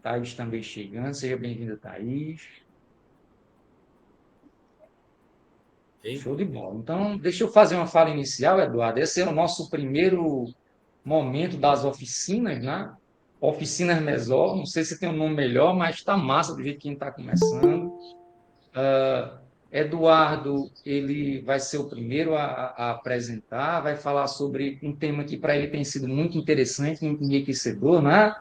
Thaís também chegando. Seja bem-vinda, Thaís. Ok? Show de bola. Então, deixa eu fazer uma fala inicial, Eduardo. Esse é o nosso primeiro momento das oficinas, né? Oficinas Mesol. Não sei se tem um nome melhor, mas está massa do jeito que a gente está começando. Eduardo, ele vai ser o primeiro a apresentar, vai falar sobre um tema que para ele tem sido muito interessante, muito enriquecedor, né?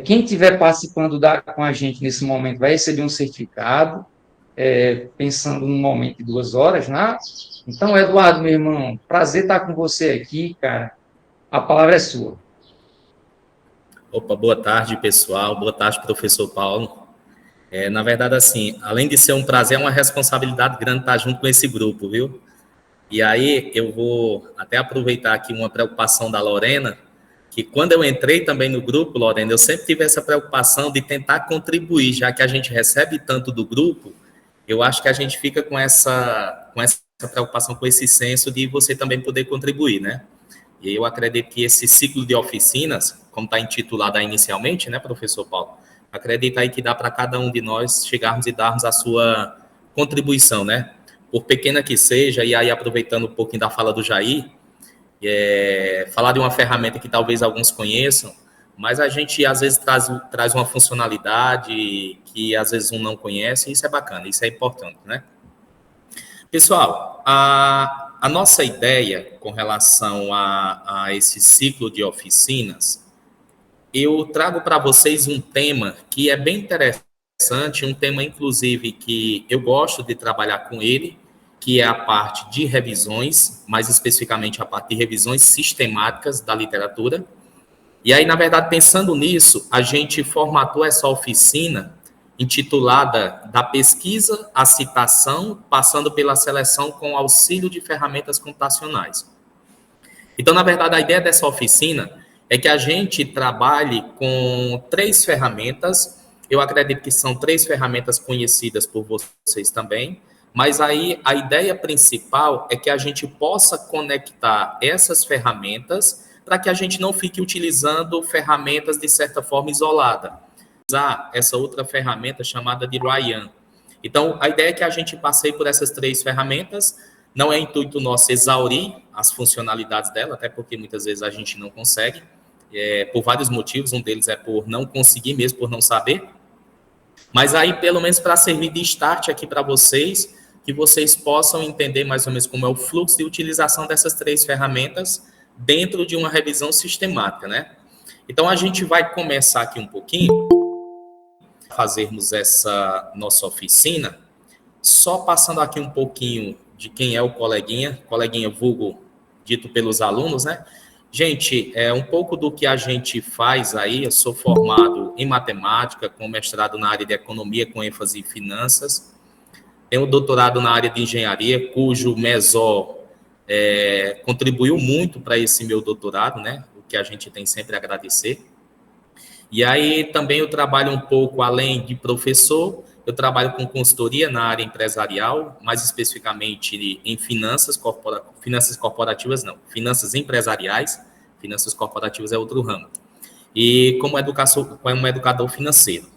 Quem estiver participando com a gente nesse momento vai receber um certificado, pensando num momento de 2 horas, né? Então, Eduardo, meu irmão, prazer estar com você aqui, cara. A palavra é sua. Opa, boa tarde, pessoal. Boa tarde, professor Paulo. Na verdade, assim, além de ser um prazer, é uma responsabilidade grande estar junto com esse grupo, viu? E aí eu vou até aproveitar aqui uma preocupação da Lorena, que quando eu entrei também no grupo, Lorena, eu sempre tive essa preocupação de tentar contribuir, já que a gente recebe tanto do grupo, eu acho que a gente fica com essa preocupação, com esse senso de você também poder contribuir, né? E eu acredito que esse ciclo de oficinas, como está intitulado aí inicialmente, né, professor Paulo? Acredito aí que dá para cada um de nós chegarmos e darmos a sua contribuição, né? Por pequena que seja, e aí aproveitando um pouquinho da fala do Jair, falar de uma ferramenta que talvez alguns conheçam, mas a gente às vezes traz uma funcionalidade que às vezes um não conhece, e isso é bacana, isso é importante, né? Pessoal, a nossa ideia com relação a esse ciclo de oficinas, eu trago para vocês um tema que é bem interessante, um tema, inclusive, que eu gosto de trabalhar com ele, que é a parte de revisões, mais especificamente a parte de revisões sistemáticas da literatura. E aí, na verdade, pensando nisso, a gente formatou essa oficina intitulada Da Pesquisa à Citação, passando pela seleção com auxílio de ferramentas computacionais. Então, na verdade, a ideia dessa oficina é que a gente trabalhe com 3 ferramentas. Eu acredito que são 3 ferramentas conhecidas por vocês também, mas aí a ideia principal é que a gente possa conectar essas ferramentas para que a gente não fique utilizando ferramentas de certa forma isolada. Usar essa outra ferramenta chamada de Ryan. Então, a ideia é que a gente passeie por essas 3 ferramentas. Não é intuito nosso exaurir as funcionalidades dela, até porque muitas vezes a gente não consegue, por vários motivos. Um deles é por não conseguir mesmo, por não saber. Mas aí, pelo menos para servir de start aqui para vocês, que vocês possam entender mais ou menos como é o fluxo de utilização dessas 3 ferramentas dentro de uma revisão sistemática, né? Então, a gente vai começar aqui um pouquinho, fazermos essa nossa oficina, só passando aqui um pouquinho de quem é o coleguinha vulgo dito pelos alunos, né? Gente, um pouco do que a gente faz aí, eu sou formado em matemática, com mestrado na área de economia, com ênfase em finanças. Tenho doutorado na área de engenharia, cujo MESOL contribuiu muito para esse meu doutorado, né? O que a gente tem sempre a agradecer. E aí também eu trabalho um pouco, além de professor, eu trabalho com consultoria na área empresarial, mais especificamente em finanças corporativas não, finanças empresariais, finanças corporativas é outro ramo. E como educador financeiro.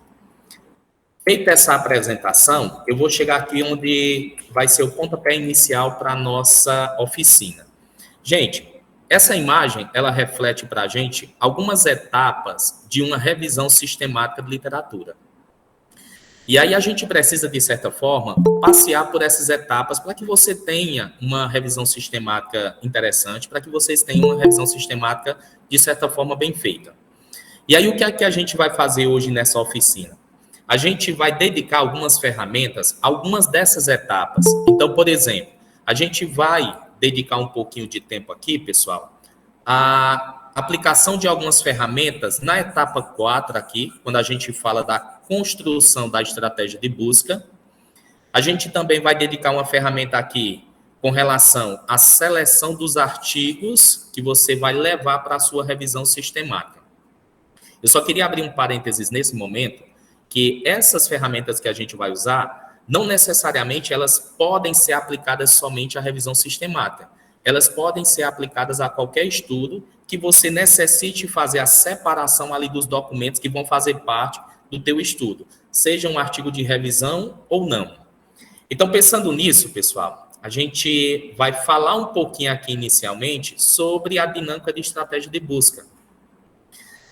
Feita essa apresentação, eu vou chegar aqui onde vai ser o pontapé inicial para a nossa oficina. Gente, essa imagem, ela reflete para a gente algumas etapas de uma revisão sistemática de literatura. E aí a gente precisa, de certa forma, passear por essas etapas para que você tenha uma revisão sistemática interessante, para que vocês tenham uma revisão sistemática, de certa forma, bem feita. E aí o que é que a gente vai fazer hoje nessa oficina? A gente vai dedicar algumas ferramentas, algumas dessas etapas. Então, por exemplo, a gente vai dedicar um pouquinho de tempo aqui, pessoal, a aplicação de algumas ferramentas na etapa 4 aqui, quando a gente fala da construção da estratégia de busca. A gente também vai dedicar uma ferramenta aqui com relação à seleção dos artigos que você vai levar para a sua revisão sistemática. Eu só queria abrir um parênteses nesse momento, que essas ferramentas que a gente vai usar, não necessariamente elas podem ser aplicadas somente à revisão sistemática. Elas podem ser aplicadas a qualquer estudo que você necessite fazer a separação ali dos documentos que vão fazer parte do teu estudo, seja um artigo de revisão ou não. Então, pensando nisso, pessoal, a gente vai falar um pouquinho aqui inicialmente sobre a dinâmica de estratégia de busca.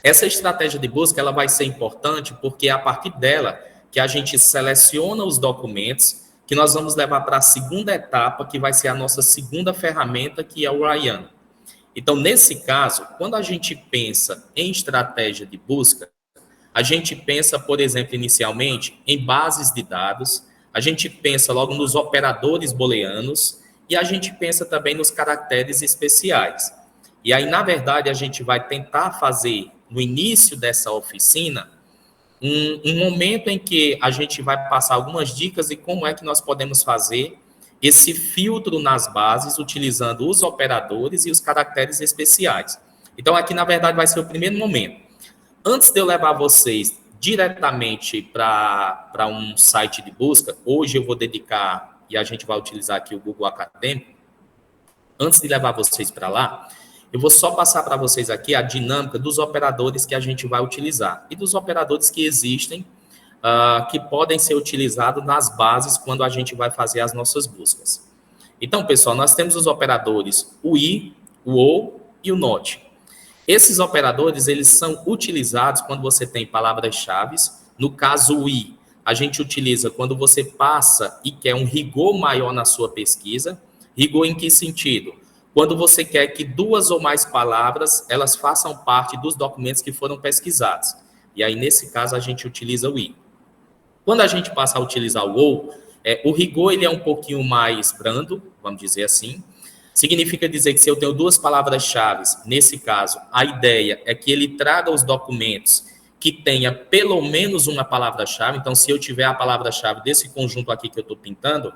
Essa estratégia de busca ela vai ser importante porque é a partir dela que a gente seleciona os documentos que nós vamos levar para a segunda etapa, que vai ser a nossa segunda ferramenta, que é o Ryan. Então, nesse caso, quando a gente pensa em estratégia de busca, a gente pensa, por exemplo, inicialmente, em bases de dados, a gente pensa logo nos operadores booleanos e a gente pensa também nos caracteres especiais. E aí, na verdade, a gente vai tentar fazer, no início dessa oficina, um momento em que a gente vai passar algumas dicas de como é que nós podemos fazer esse filtro nas bases, utilizando os operadores e os caracteres especiais. Então, aqui, na verdade, vai ser o primeiro momento. Antes de eu levar vocês diretamente para um site de busca, hoje eu vou dedicar, e a gente vai utilizar aqui o Google Acadêmico, antes de levar vocês para lá, eu vou só passar para vocês aqui a dinâmica dos operadores que a gente vai utilizar e dos operadores que existem, que podem ser utilizados nas bases quando a gente vai fazer as nossas buscas. Então, pessoal, nós temos os operadores o i, o ou e o not. Esses operadores, eles são utilizados quando você tem palavras-chave. No caso, o i, a gente utiliza quando você passa e quer um rigor maior na sua pesquisa. Rigor em que sentido? Quando você quer que duas ou mais palavras, elas façam parte dos documentos que foram pesquisados. E aí, nesse caso, a gente utiliza o i. Quando a gente passa a utilizar o ou, o rigor ele é um pouquinho mais brando, vamos dizer assim. Significa dizer que se eu tenho duas palavras-chave, nesse caso, a ideia é que ele traga os documentos que tenha pelo menos uma palavra-chave. Então, se eu tiver a palavra-chave desse conjunto aqui que eu estou pintando,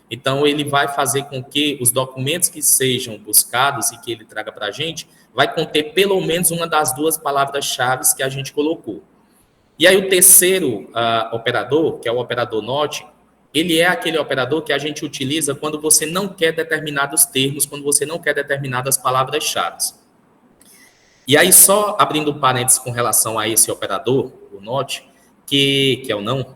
então ele vai fazer com que os documentos que sejam buscados e que ele traga para a gente, vai conter pelo menos uma das duas palavras-chave que a gente colocou. E aí o terceiro operador, que é o operador not, ele é aquele operador que a gente utiliza quando você não quer determinados termos, quando você não quer determinadas palavras-chave. E aí, só abrindo parênteses com relação a esse operador, o not, que é o não,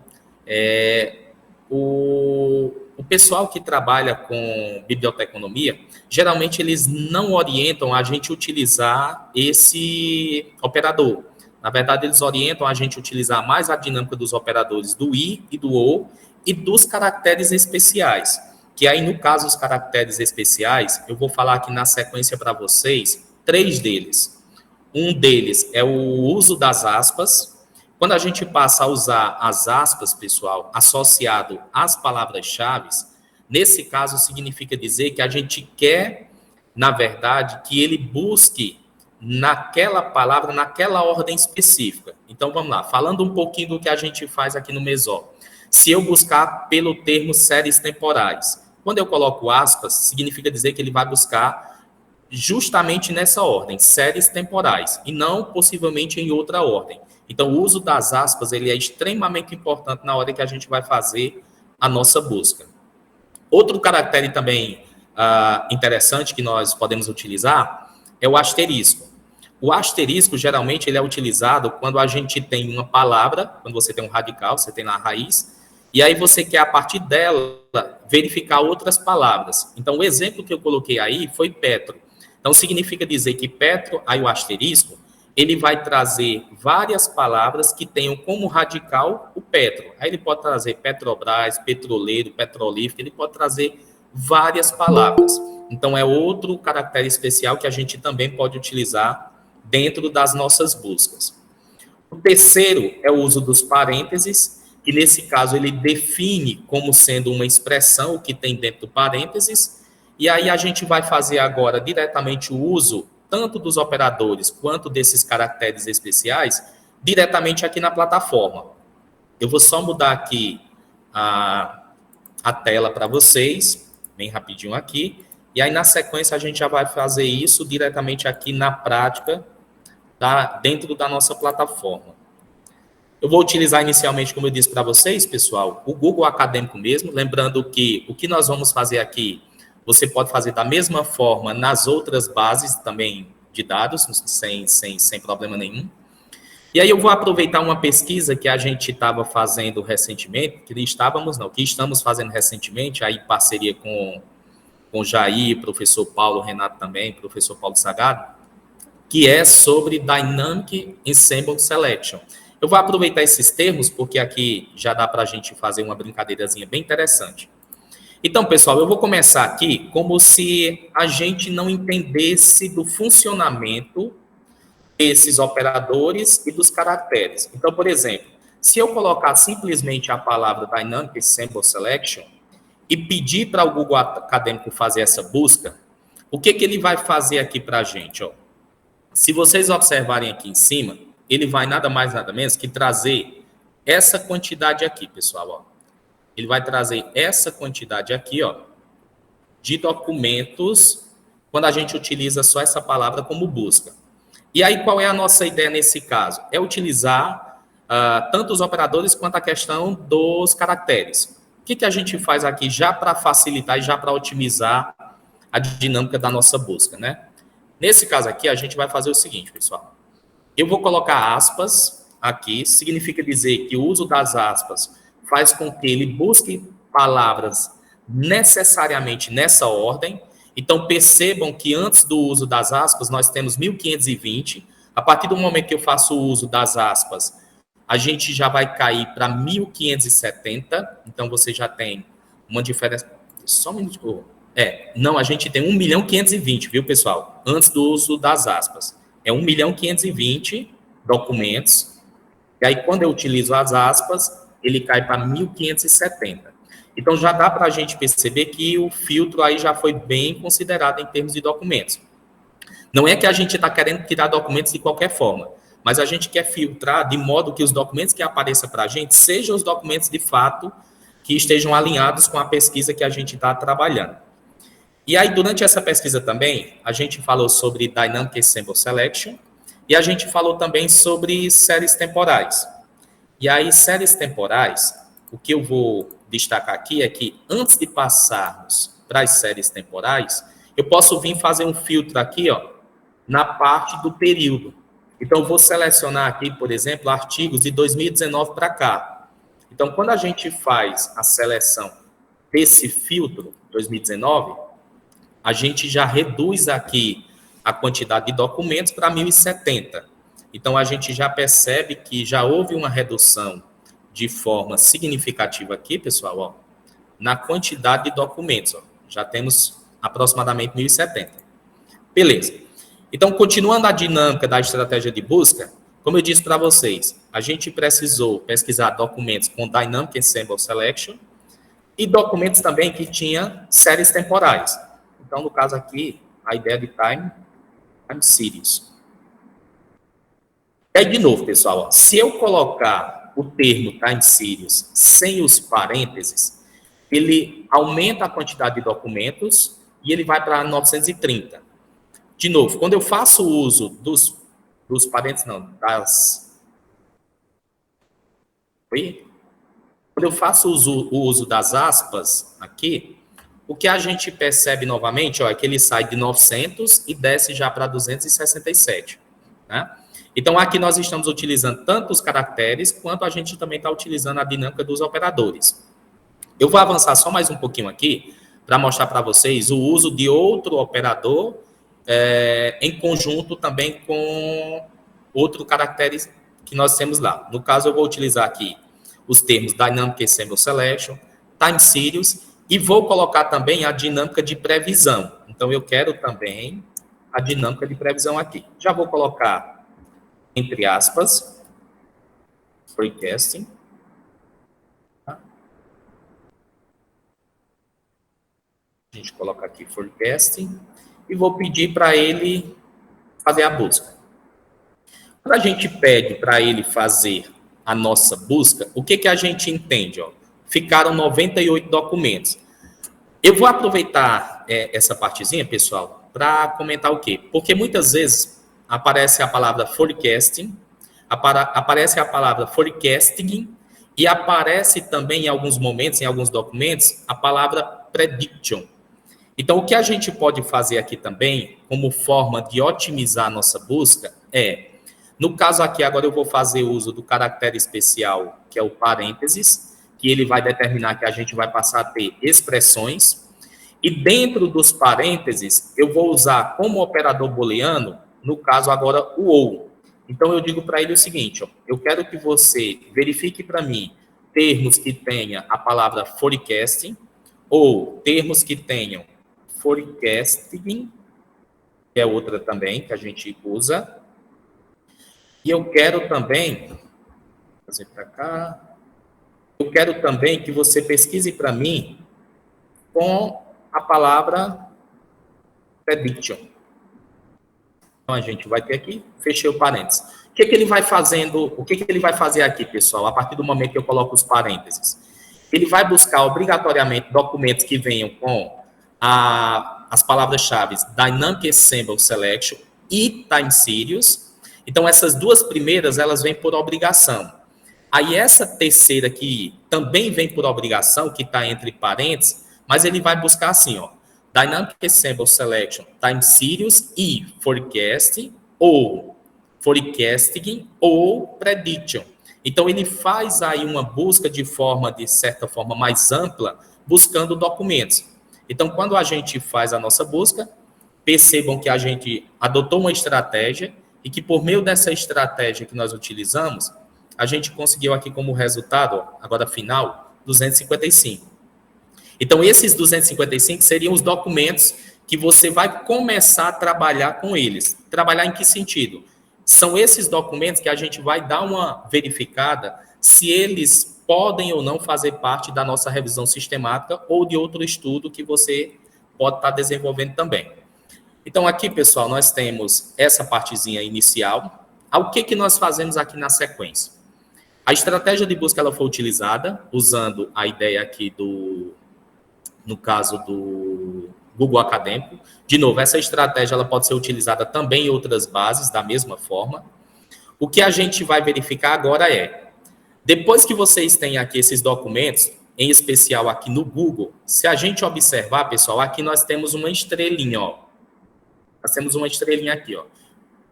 o pessoal que trabalha com biblioteconomia, geralmente eles não orientam a gente utilizar esse operador. Na verdade, eles orientam a gente utilizar mais a dinâmica dos operadores do i e do ou, e dos caracteres especiais, que aí, no caso, os caracteres especiais, eu vou falar aqui na sequência para vocês, 3 deles. Um deles é o uso das aspas. Quando a gente passa a usar as aspas, pessoal, associado às palavras-chave, nesse caso, significa dizer que a gente quer, na verdade, que ele busque naquela palavra, naquela ordem específica. Então, vamos lá, falando um pouquinho do que a gente faz aqui no Mesol. Se eu buscar pelo termo séries temporais, quando eu coloco aspas, significa dizer que ele vai buscar justamente nessa ordem, séries temporais, e não possivelmente em outra ordem. Então, o uso das aspas ele é extremamente importante na hora que a gente vai fazer a nossa busca. Outro caractere também interessante que nós podemos utilizar é o asterisco. O asterisco, geralmente, ele é utilizado quando a gente tem uma palavra, quando você tem um radical, você tem lá a raiz, e aí você quer, a partir dela, verificar outras palavras. Então, o exemplo que eu coloquei aí foi Petro. Então, significa dizer que Petro, aí o asterisco, ele vai trazer várias palavras que tenham como radical o Petro. Aí ele pode trazer Petrobras, petroleiro, petrolífero, ele pode trazer várias palavras. Então, é outro caractere especial que a gente também pode utilizar dentro das nossas buscas. O terceiro é o uso dos parênteses, que nesse caso ele define como sendo uma expressão o que tem dentro do parênteses, e aí a gente vai fazer agora diretamente o uso tanto dos operadores quanto desses caracteres especiais diretamente aqui na plataforma. Eu vou só mudar aqui a tela para vocês, bem rapidinho aqui, e aí na sequência a gente já vai fazer isso diretamente aqui na prática, dentro da nossa plataforma. Eu vou utilizar inicialmente, como eu disse para vocês, pessoal, o Google Acadêmico mesmo, lembrando que o que nós vamos fazer aqui, você pode fazer da mesma forma nas outras bases também de dados, sem problema nenhum. E aí eu vou aproveitar uma pesquisa que a gente estava fazendo recentemente, que estamos fazendo recentemente, aí em parceria com o Jair, professor Paulo, Renato também, professor Paulo Sagado, que é sobre Dynamic Ensemble Selection. Eu vou aproveitar esses termos, porque aqui já dá para a gente fazer uma brincadeirazinha bem interessante. Então, pessoal, eu vou começar aqui como se a gente não entendesse do funcionamento desses operadores e dos caracteres. Então, por exemplo, se eu colocar simplesmente a palavra Dynamic Ensemble Selection e pedir para o Google Acadêmico fazer essa busca, o que ele vai fazer aqui para a gente? Ó? Se vocês observarem aqui em cima, ele vai nada mais, nada menos que trazer essa quantidade aqui, pessoal. Ó. Ele vai trazer essa quantidade aqui, ó, de documentos, quando a gente utiliza só essa palavra como busca. E aí, qual é a nossa ideia nesse caso? É utilizar tanto os operadores quanto a questão dos caracteres. O que a gente faz aqui já para facilitar e já para otimizar a dinâmica da nossa busca, né? Nesse caso aqui, a gente vai fazer o seguinte, pessoal. Eu vou colocar aspas aqui, significa dizer que o uso das aspas faz com que ele busque palavras necessariamente nessa ordem. Então, percebam que antes do uso das aspas, nós temos 1520. A partir do momento que eu faço o uso das aspas, a gente já vai cair para 1570. Então, você já tem uma diferença... Só um minuto. Não, a gente tem 1.520.000, viu, pessoal? Antes do uso das aspas. É 1.520.000 documentos. E aí, quando eu utilizo as aspas, ele cai para 1570. Então, já dá para a gente perceber que o filtro aí já foi bem considerado em termos de documentos. Não é que a gente está querendo tirar documentos de qualquer forma, mas a gente quer filtrar de modo que os documentos que apareçam para a gente sejam os documentos, de fato, que estejam alinhados com a pesquisa que a gente está trabalhando. E aí, durante essa pesquisa também, a gente falou sobre Dynamic Ensemble Selection e a gente falou também sobre séries temporais. E aí, séries temporais, o que eu vou destacar aqui é que antes de passarmos para as séries temporais, eu posso vir fazer um filtro aqui, ó, na parte do período. Então, eu vou selecionar aqui, por exemplo, artigos de 2019 para cá. Então, quando a gente faz a seleção desse filtro 2019, a gente já reduz aqui a quantidade de documentos para 1070. Então, a gente já percebe que já houve uma redução de forma significativa aqui, pessoal, ó, na quantidade de documentos. Ó. Já temos aproximadamente 1070. Beleza. Então, continuando a dinâmica da estratégia de busca, como eu disse para vocês, a gente precisou pesquisar documentos com Dynamic Ensemble Selection e documentos também que tinham séries temporais. Então, no caso aqui, a ideia de time series. E aí, de novo, pessoal, ó, se eu colocar o termo time series sem os parênteses, ele aumenta a quantidade de documentos e ele vai para 930. De novo, quando eu faço o uso dos parênteses, não, das... Oi? Quando eu faço o uso das aspas aqui, o que a gente percebe novamente, ó, é que ele sai de 900 e desce já para 267, né? Então, aqui nós estamos utilizando tanto os caracteres, quanto a gente também está utilizando a dinâmica dos operadores. Eu vou avançar só mais um pouquinho aqui, para mostrar para vocês o uso de outro operador em conjunto também com outro caractere que nós temos lá. No caso, eu vou utilizar aqui os termos Dynamic Ensemble Selection, Time Series, e vou colocar também a dinâmica de previsão. Então, eu quero também a dinâmica de previsão aqui. Já vou colocar entre aspas, forecasting. A gente coloca aqui forecasting e vou pedir para ele fazer a busca. Quando a gente pede para ele fazer a nossa busca, o que a gente entende? Ó? Ficaram 98 documentos. Eu vou aproveitar essa partezinha, pessoal, para comentar o quê? Porque muitas vezes aparece a palavra forecasting, aparece a palavra forecasting e aparece também em alguns momentos, em alguns documentos, a palavra prediction. Então, o que a gente pode fazer aqui também, como forma de otimizar a nossa busca, é, No caso aqui, agora eu vou fazer uso do caractere especial, que é o parênteses, que ele vai determinar que a gente vai passar a ter expressões. E dentro dos parênteses, eu vou usar como operador booleano, no caso agora, o ou. Então, eu digo para ele o seguinte, ó, eu quero que você verifique para mim termos que tenha a palavra forecasting, ou termos que tenham forecasting, que é outra também que a gente usa. E eu quero também, vou fazer para cá, eu quero também que você pesquise para mim com a palavra prediction. Então, a gente vai ter aqui, fechei o parênteses. O que ele vai fazendo, o que ele vai fazer aqui, pessoal, a partir do momento que eu coloco os parênteses? Ele vai buscar obrigatoriamente documentos que venham com as palavras-chave Dynamic Ensemble Selection e Time Series. Então, essas duas primeiras, elas vêm por obrigação. Aí, essa terceira aqui também vem por obrigação, que está entre parênteses, mas ele vai buscar assim, ó, Dynamic Ensemble Selection, Time Series e Forecasting, ou Forecasting, ou Prediction. Então, ele faz aí uma busca de certa forma, mais ampla, buscando documentos. Então, quando a gente faz a nossa busca, percebam que a gente adotou uma estratégia e que, por meio dessa estratégia que nós utilizamos, a gente conseguiu aqui como resultado, ó, agora final, 255. Então, esses 255 seriam os documentos que você vai começar a trabalhar com eles. Trabalhar em que sentido? São esses documentos que a gente vai dar uma verificada se eles podem ou não fazer parte da nossa revisão sistemática ou de outro estudo que você pode estar desenvolvendo também. Então, aqui, pessoal, nós temos essa partezinha inicial. O que nós fazemos aqui na sequência? A estratégia de busca ela foi utilizada usando a ideia aqui no caso do Google Acadêmico. De novo, essa estratégia ela pode ser utilizada também em outras bases, da mesma forma. O que a gente vai verificar agora é, depois que vocês têm aqui esses documentos, em especial aqui no Google, se a gente observar, pessoal, aqui nós temos uma estrelinha, ó. Nós temos uma estrelinha aqui, ó.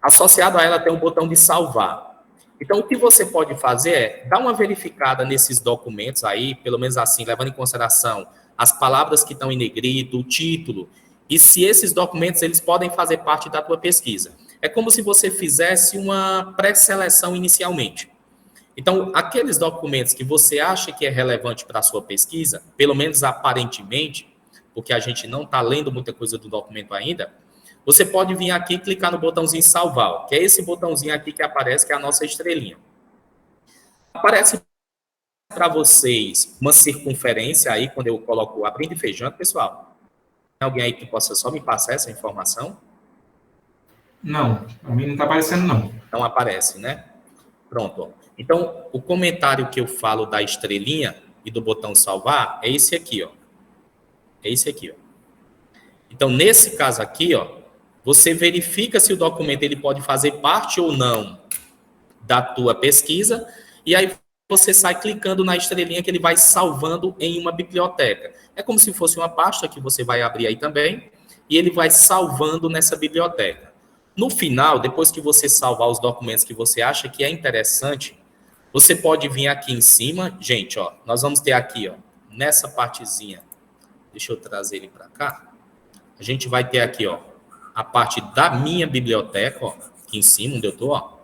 Associado a ela tem um botão de salvar. Então, o que você pode fazer é dar uma verificada nesses documentos aí, pelo menos assim, levando em consideração as palavras que estão em negrito, o título, e se esses documentos eles podem fazer parte da tua pesquisa. É como se você fizesse uma pré-seleção inicialmente. Então, aqueles documentos que você acha que é relevante para a sua pesquisa, pelo menos aparentemente, porque a gente não está lendo muita coisa do documento ainda, você pode vir aqui e clicar no botãozinho salvar, que é esse botãozinho aqui que aparece, que é a nossa estrelinha. Aparece para vocês uma circunferência aí, quando eu coloco abrindo e fechando, pessoal. Tem alguém aí que possa só me passar essa informação? Não, a mim não está aparecendo, não. Não aparece, né? Pronto. Ó. Então, o comentário que eu falo da estrelinha e do botão salvar é esse aqui, ó. É esse aqui, ó. Então, nesse caso aqui, ó, você verifica se o documento ele pode fazer parte ou não da tua pesquisa, e aí você sai clicando na estrelinha que ele vai salvando em uma biblioteca. É como se fosse uma pasta que você vai abrir aí também, e ele vai salvando nessa biblioteca. No final, depois que você salvar os documentos que você acha que é interessante, você pode vir aqui em cima, gente, ó, nós vamos ter aqui, ó, nessa partezinha, deixa eu trazer ele para cá, a gente vai ter aqui, ó, a parte da minha biblioteca, ó, aqui em cima, onde eu estou, ó.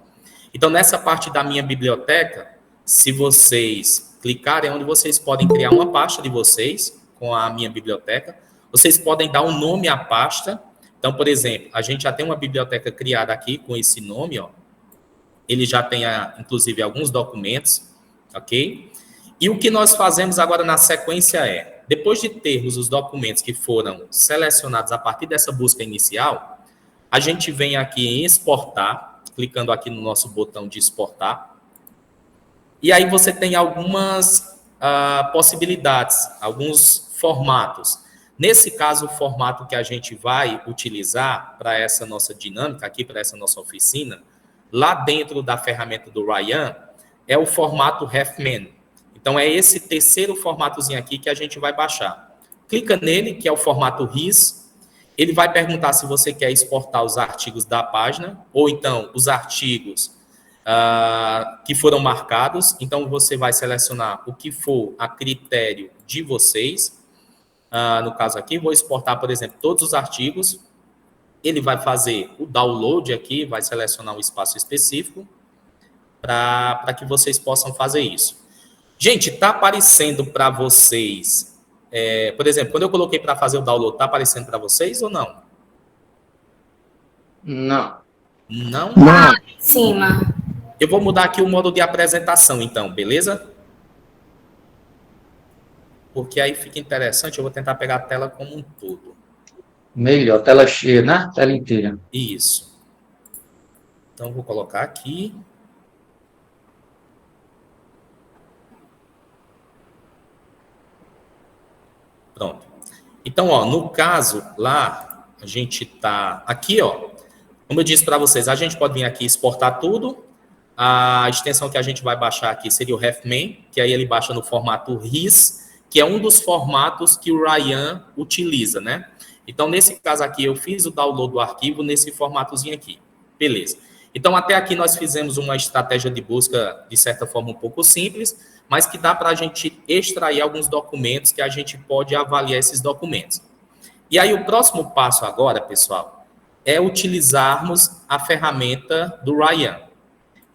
Então, nessa parte da minha biblioteca, se vocês clicarem, é onde vocês podem criar uma pasta de vocês com a minha biblioteca. Vocês podem dar um nome à pasta. Então, por exemplo, a gente já tem uma biblioteca criada aqui com esse nome, ó. Ele já tem, inclusive, alguns documentos, ok? E o que nós fazemos agora na sequência é, depois de termos os documentos que foram selecionados a partir dessa busca inicial, a gente vem aqui em exportar, clicando aqui no nosso botão de exportar, e aí você tem algumas possibilidades, alguns formatos. Nesse caso, o formato que a gente vai utilizar para essa nossa dinâmica aqui, para essa nossa oficina, lá dentro da ferramenta do Ryan, é o formato Refman. Então, é esse terceiro formatozinho aqui que a gente vai baixar. Clica nele, que é o formato RIS. Ele vai perguntar se você quer exportar os artigos da página, ou então os artigos que foram marcados. Então, você vai selecionar o que for a critério de vocês. No caso aqui, vou exportar, por exemplo, todos os artigos. Ele vai fazer o download aqui, vai selecionar um espaço específico para que vocês possam fazer isso. Gente, está aparecendo para vocês, por exemplo, quando eu coloquei para fazer o download, está aparecendo para vocês ou não? Não. Não? Lá em cima. Eu vou mudar aqui o modo de apresentação, então, beleza? Porque aí fica interessante, eu vou tentar pegar a tela como um todo. Melhor, tela cheia, né? Tela inteira. Isso. Então, vou colocar aqui. Pronto. Então, ó, no caso lá, a gente tá aqui, ó. Como eu disse para vocês, a gente pode vir aqui exportar tudo. A extensão que a gente vai baixar aqui seria o RefMan, que aí ele baixa no formato RIS, que é um dos formatos que o Ryan utiliza, né? Então, nesse caso aqui, eu fiz o download do arquivo nesse formatozinho aqui. Beleza. Então, até aqui nós fizemos uma estratégia de busca, de certa forma, um pouco simples, mas que dá para a gente extrair alguns documentos que a gente pode avaliar esses documentos. E aí, o próximo passo agora, pessoal, é utilizarmos a ferramenta do Ryan.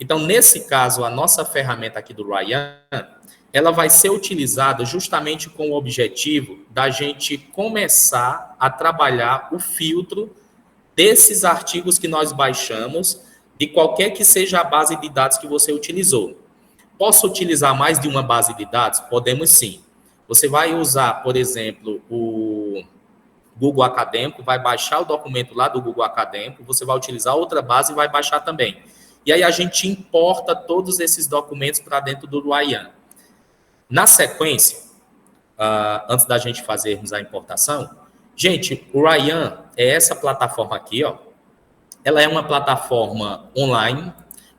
Então, nesse caso, a nossa ferramenta aqui do Ryan, ela vai ser utilizada justamente com o objetivo da gente começar a trabalhar o filtro desses artigos que nós baixamos, de qualquer que seja a base de dados que você utilizou. Posso utilizar mais de uma base de dados? Podemos sim. Você vai usar, por exemplo, o Google Acadêmico, vai baixar o documento lá do Google Acadêmico, você vai utilizar outra base e vai baixar também. E aí a gente importa todos esses documentos para dentro do Ryan. Na sequência, antes da gente fazermos a importação, gente, o Ryan é essa plataforma aqui, ó. Ela é uma plataforma online.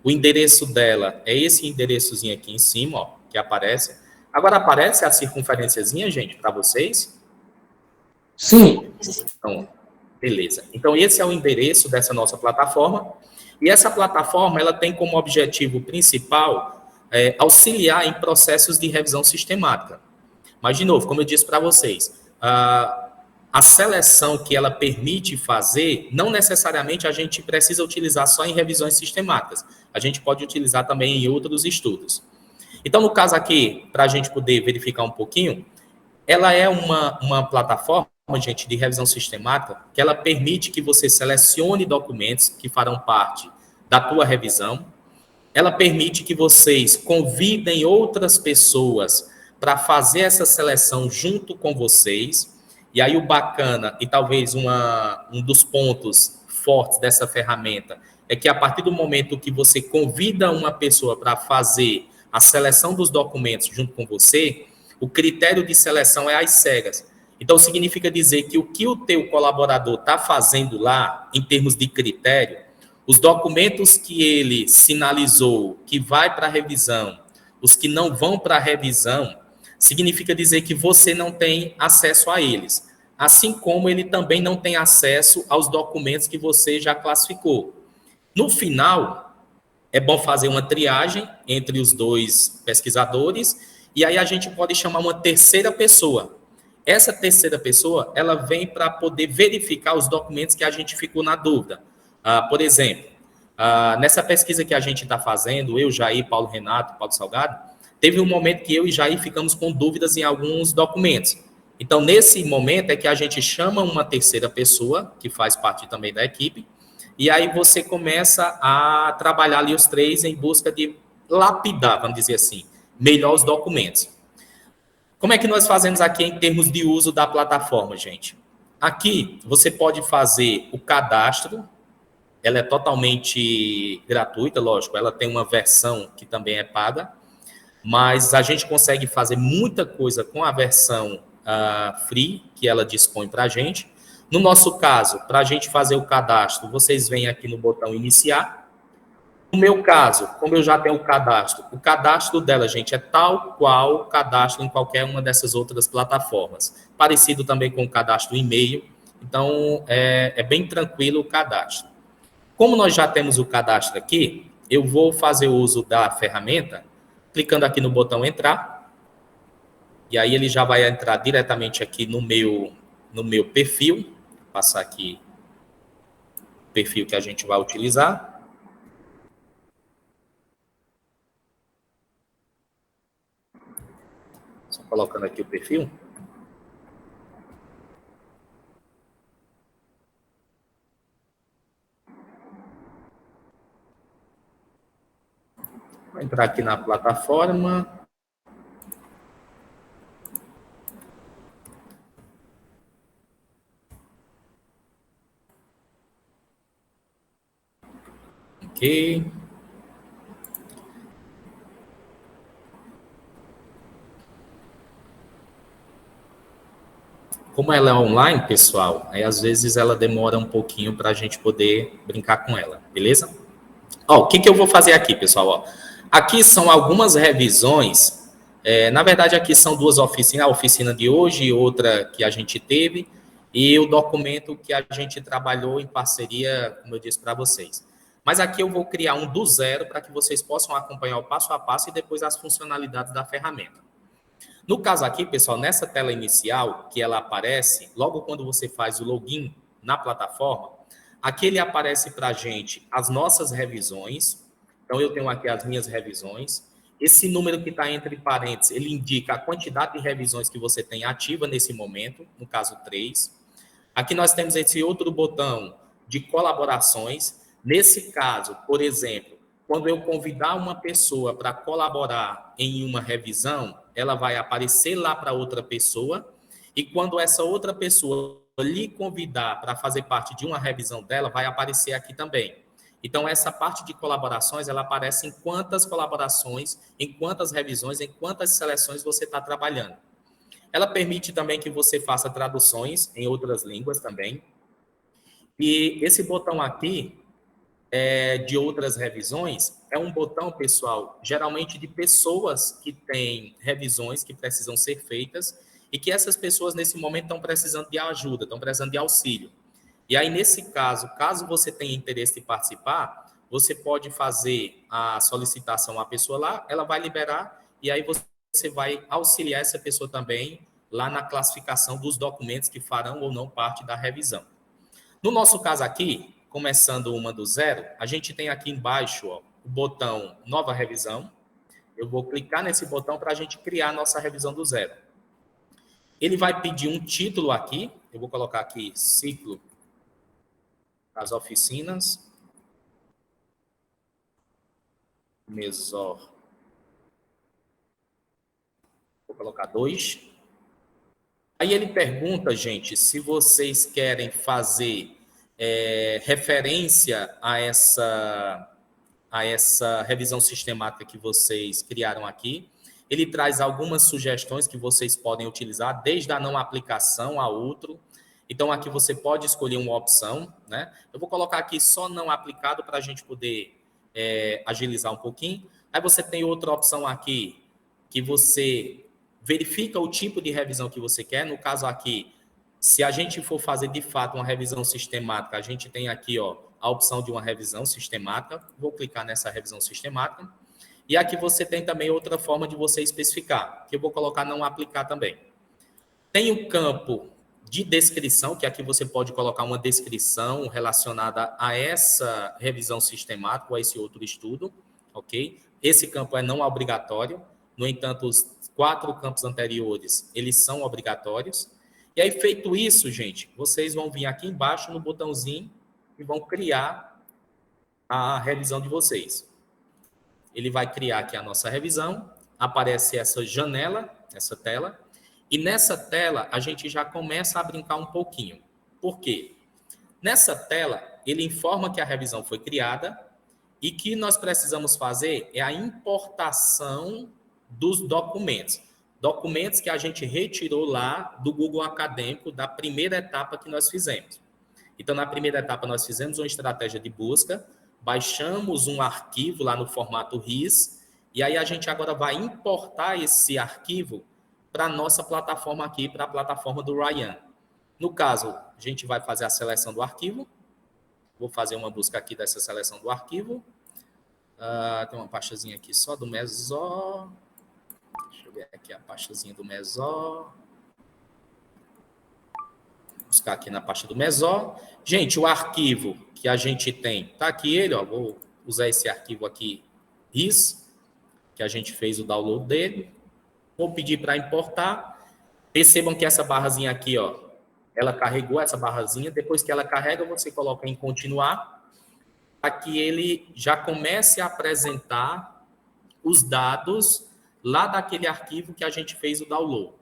O endereço dela é esse endereçozinho aqui em cima, ó, que aparece. Agora aparece a circunferenciazinha, gente, para vocês? Sim. Então, beleza. Então, esse é o endereço dessa nossa plataforma. E essa plataforma, ela tem como objetivo principal auxiliar em processos de revisão sistemática. Mas, de novo, como eu disse para vocês, a seleção que ela permite fazer, não necessariamente a gente precisa utilizar só em revisões sistemáticas. A gente pode utilizar também em outros estudos. Então, no caso aqui, para a gente poder verificar um pouquinho, ela é uma plataforma, gente, de revisão sistemática, que ela permite que você selecione documentos que farão parte da tua revisão. Ela permite que vocês convidem outras pessoas para fazer essa seleção junto com vocês. E aí o bacana, e talvez um dos pontos fortes dessa ferramenta, é que a partir do momento que você convida uma pessoa para fazer a seleção dos documentos junto com você, o critério de seleção é às cegas. Então, significa dizer que o que o teu colaborador está fazendo lá, em termos de critério, os documentos que ele sinalizou que vai para a revisão, os que não vão para a revisão, significa dizer que você não tem acesso a eles. Assim como ele também não tem acesso aos documentos que você já classificou. No final, é bom fazer uma triagem entre os dois pesquisadores, e aí a gente pode chamar uma terceira pessoa. Essa terceira pessoa, ela vem para poder verificar os documentos que a gente ficou na dúvida. Por exemplo, nessa pesquisa que a gente está fazendo, eu, Jair, Paulo Renato, Paulo Salgado, teve um momento que eu e Jair ficamos com dúvidas em alguns documentos. Então, nesse momento é que a gente chama uma terceira pessoa, que faz parte também da equipe, e aí você começa a trabalhar ali os três em busca de lapidar, vamos dizer assim, melhor os documentos. Como é que nós fazemos aqui em termos de uso da plataforma, gente? Aqui, você pode fazer o cadastro, ela é totalmente gratuita, lógico, ela tem uma versão que também é paga, mas a gente consegue fazer muita coisa com a versão free, que ela dispõe para a gente. No nosso caso, para a gente fazer o cadastro, vocês vêm aqui no botão iniciar. No meu caso, como eu já tenho o cadastro dela, gente, é tal qual o cadastro em qualquer uma dessas outras plataformas. Parecido também com o cadastro e-mail, então é bem tranquilo o cadastro. Como nós já temos o cadastro aqui, eu vou fazer uso da ferramenta, clicando aqui no botão entrar, e aí ele já vai entrar diretamente aqui no meu perfil, vou passar aqui o perfil que a gente vai utilizar. Só colocando aqui o perfil. Vou entrar aqui na plataforma. Ok. Como ela é online, pessoal, aí às vezes ela demora um pouquinho para a gente poder brincar com ela, beleza? Ó, o que eu vou fazer aqui, pessoal? Ó, aqui são algumas revisões. Na verdade, aqui são duas oficinas, a oficina de hoje e outra que a gente teve, e o documento que a gente trabalhou em parceria, como eu disse para vocês. Mas aqui eu vou criar um do zero para que vocês possam acompanhar o passo a passo e depois as funcionalidades da ferramenta. No caso aqui, pessoal, nessa tela inicial, que ela aparece, logo quando você faz o login na plataforma, aqui ele aparece para a gente as nossas revisões. Então, eu tenho aqui as minhas revisões. Esse número que está entre parênteses, ele indica a quantidade de revisões que você tem ativa nesse momento, no caso 3. Aqui nós temos esse outro botão de colaborações. Nesse caso, por exemplo, quando eu convidar uma pessoa para colaborar em uma revisão, ela vai aparecer lá para outra pessoa, e quando essa outra pessoa lhe convidar para fazer parte de uma revisão dela, vai aparecer aqui também. Então, essa parte de colaborações, ela aparece em quantas colaborações, em quantas revisões, em quantas seleções você está trabalhando. Ela permite também que você faça traduções em outras línguas também. E esse botão aqui, de outras revisões, é um botão, pessoal, geralmente de pessoas que têm revisões que precisam ser feitas e que essas pessoas, nesse momento, estão precisando de ajuda, estão precisando de auxílio. E aí, nesse caso, caso você tenha interesse de participar, você pode fazer a solicitação à pessoa lá, ela vai liberar, e aí você vai auxiliar essa pessoa também lá na classificação dos documentos que farão ou não parte da revisão. No nosso caso aqui, começando uma do zero, a gente tem aqui embaixo, ó, o botão Nova Revisão. Eu vou clicar nesse botão para a gente criar a nossa revisão do zero. Ele vai pedir um título aqui. Eu vou colocar aqui Ciclo das Oficinas Mesor. Vou colocar 2. Aí ele pergunta, gente, se vocês querem fazer referência a essa revisão sistemática que vocês criaram aqui. Ele traz algumas sugestões que vocês podem utilizar, desde a não aplicação a outro. Então, aqui você pode escolher uma opção, né? Eu vou colocar aqui só não aplicado para a gente poder agilizar um pouquinho. Aí você tem outra opção aqui, que você verifica o tipo de revisão que você quer. No caso aqui, se a gente for fazer de fato uma revisão sistemática, a gente tem aqui, ó, a opção de uma revisão sistemática. Vou clicar nessa revisão sistemática. E aqui você tem também outra forma de você especificar, que eu vou colocar não aplicar também. Tem o campo de descrição, que aqui você pode colocar uma descrição relacionada a essa revisão sistemática ou a esse outro estudo, ok? Esse campo é não obrigatório. No entanto, os 4 campos anteriores, eles são obrigatórios. E aí, feito isso, gente, vocês vão vir aqui embaixo no botãozinho e vão criar a revisão de vocês. Ele vai criar aqui a nossa revisão, aparece essa janela, essa tela, e nessa tela a gente já começa a brincar um pouquinho. Por quê? Nessa tela, ele informa que a revisão foi criada e que nós precisamos fazer é a importação dos documentos. Documentos que a gente retirou lá do Google Acadêmico da primeira etapa que nós fizemos. Então, na primeira etapa, nós fizemos uma estratégia de busca, baixamos um arquivo lá no formato RIS, e aí a gente agora vai importar esse arquivo para a nossa plataforma aqui, para a plataforma do Ryan. No caso, a gente vai fazer a seleção do arquivo. Vou fazer uma busca aqui dessa seleção do arquivo. Tem uma pastazinha aqui só do Mesó. Deixa eu ver aqui a pastazinha do Mesó. Vou buscar aqui na pasta do Mesó. Gente, o arquivo que a gente tem, tá aqui ele, ó. Vou usar esse arquivo aqui, RIS, que a gente fez o download dele. Vou pedir para importar. Percebam que essa barrazinha aqui, ó, ela carregou essa barrazinha. Depois que ela carrega, você coloca em continuar, para que ele já comece a apresentar os dados lá daquele arquivo que a gente fez o download.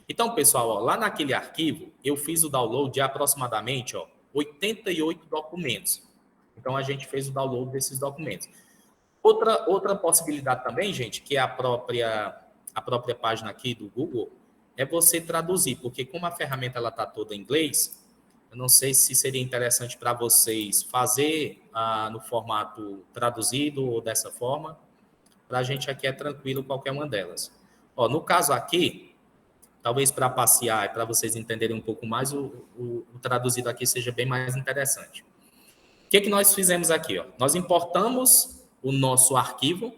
Então, pessoal, ó, lá naquele arquivo, eu fiz o download de aproximadamente 88 documentos. Então, a gente fez o download desses documentos. Outra possibilidade também, gente, que é a própria página aqui do Google, é você traduzir, porque como a ferramenta está toda em inglês, eu não sei se seria interessante para vocês fazer no formato traduzido ou dessa forma. Para a gente aqui é tranquilo qualquer uma delas. Ó, no caso aqui, talvez para passear e para vocês entenderem um pouco mais, o traduzido aqui seja bem mais interessante. O que nós fizemos aqui? Ó? Nós importamos o nosso arquivo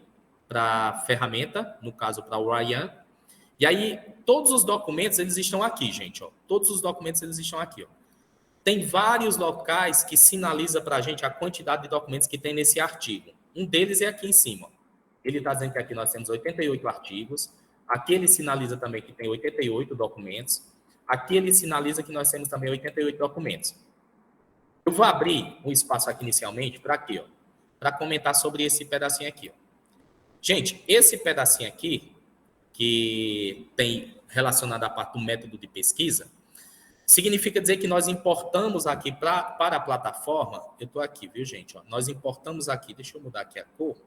para a ferramenta, no caso para o Ryan, e aí todos os documentos eles estão aqui, gente. Ó. Todos os documentos eles estão aqui. Ó. Tem vários locais que sinaliza para a gente a quantidade de documentos que tem nesse artigo. Um deles é aqui em cima. Ele está dizendo que aqui nós temos 88 artigos. Aqui ele sinaliza também que tem 88 documentos. Aqui ele sinaliza que nós temos também 88 documentos. Eu vou abrir um espaço aqui inicialmente para quê? Para comentar sobre esse pedacinho aqui. Ó. Gente, esse pedacinho aqui, que tem relacionado à parte do método de pesquisa, significa dizer que nós importamos aqui para a plataforma, eu estou aqui, viu, gente? Ó, nós importamos aqui, deixa eu mudar aqui a cor,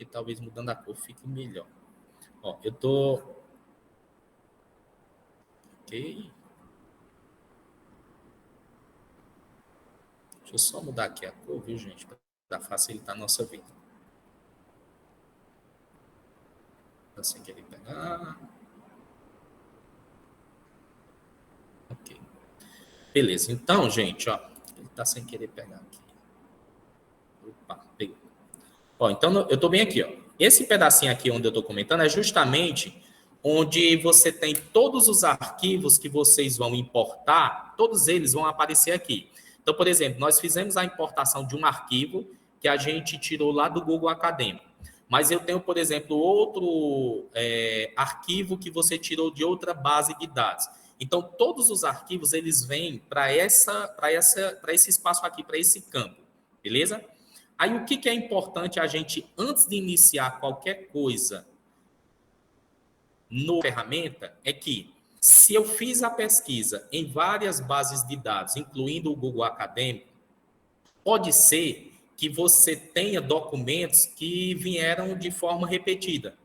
e talvez mudando a cor fique melhor. Ó, eu estou... Ok. Deixa eu só mudar aqui a cor, viu, gente? Para facilitar a nossa vida. Assim que ele pegar... Ok. Beleza. Então, gente, ó, ele está sem querer pegar aqui. Opa, pegou. Ó, então, eu estou bem aqui, ó. Esse pedacinho aqui onde eu estou comentando é justamente onde você tem todos os arquivos que vocês vão importar, todos eles vão aparecer aqui. Então, por exemplo, nós fizemos a importação de um arquivo que a gente tirou lá do Google Acadêmico. Mas eu tenho, por exemplo, outro arquivo que você tirou de outra base de dados. Então, todos os arquivos, eles vêm para esse espaço aqui, para esse campo, beleza? Aí, o que é importante a gente, antes de iniciar qualquer coisa na ferramenta, é que, se eu fiz a pesquisa em várias bases de dados, incluindo o Google Acadêmico, pode ser que você tenha documentos que vieram de forma repetida.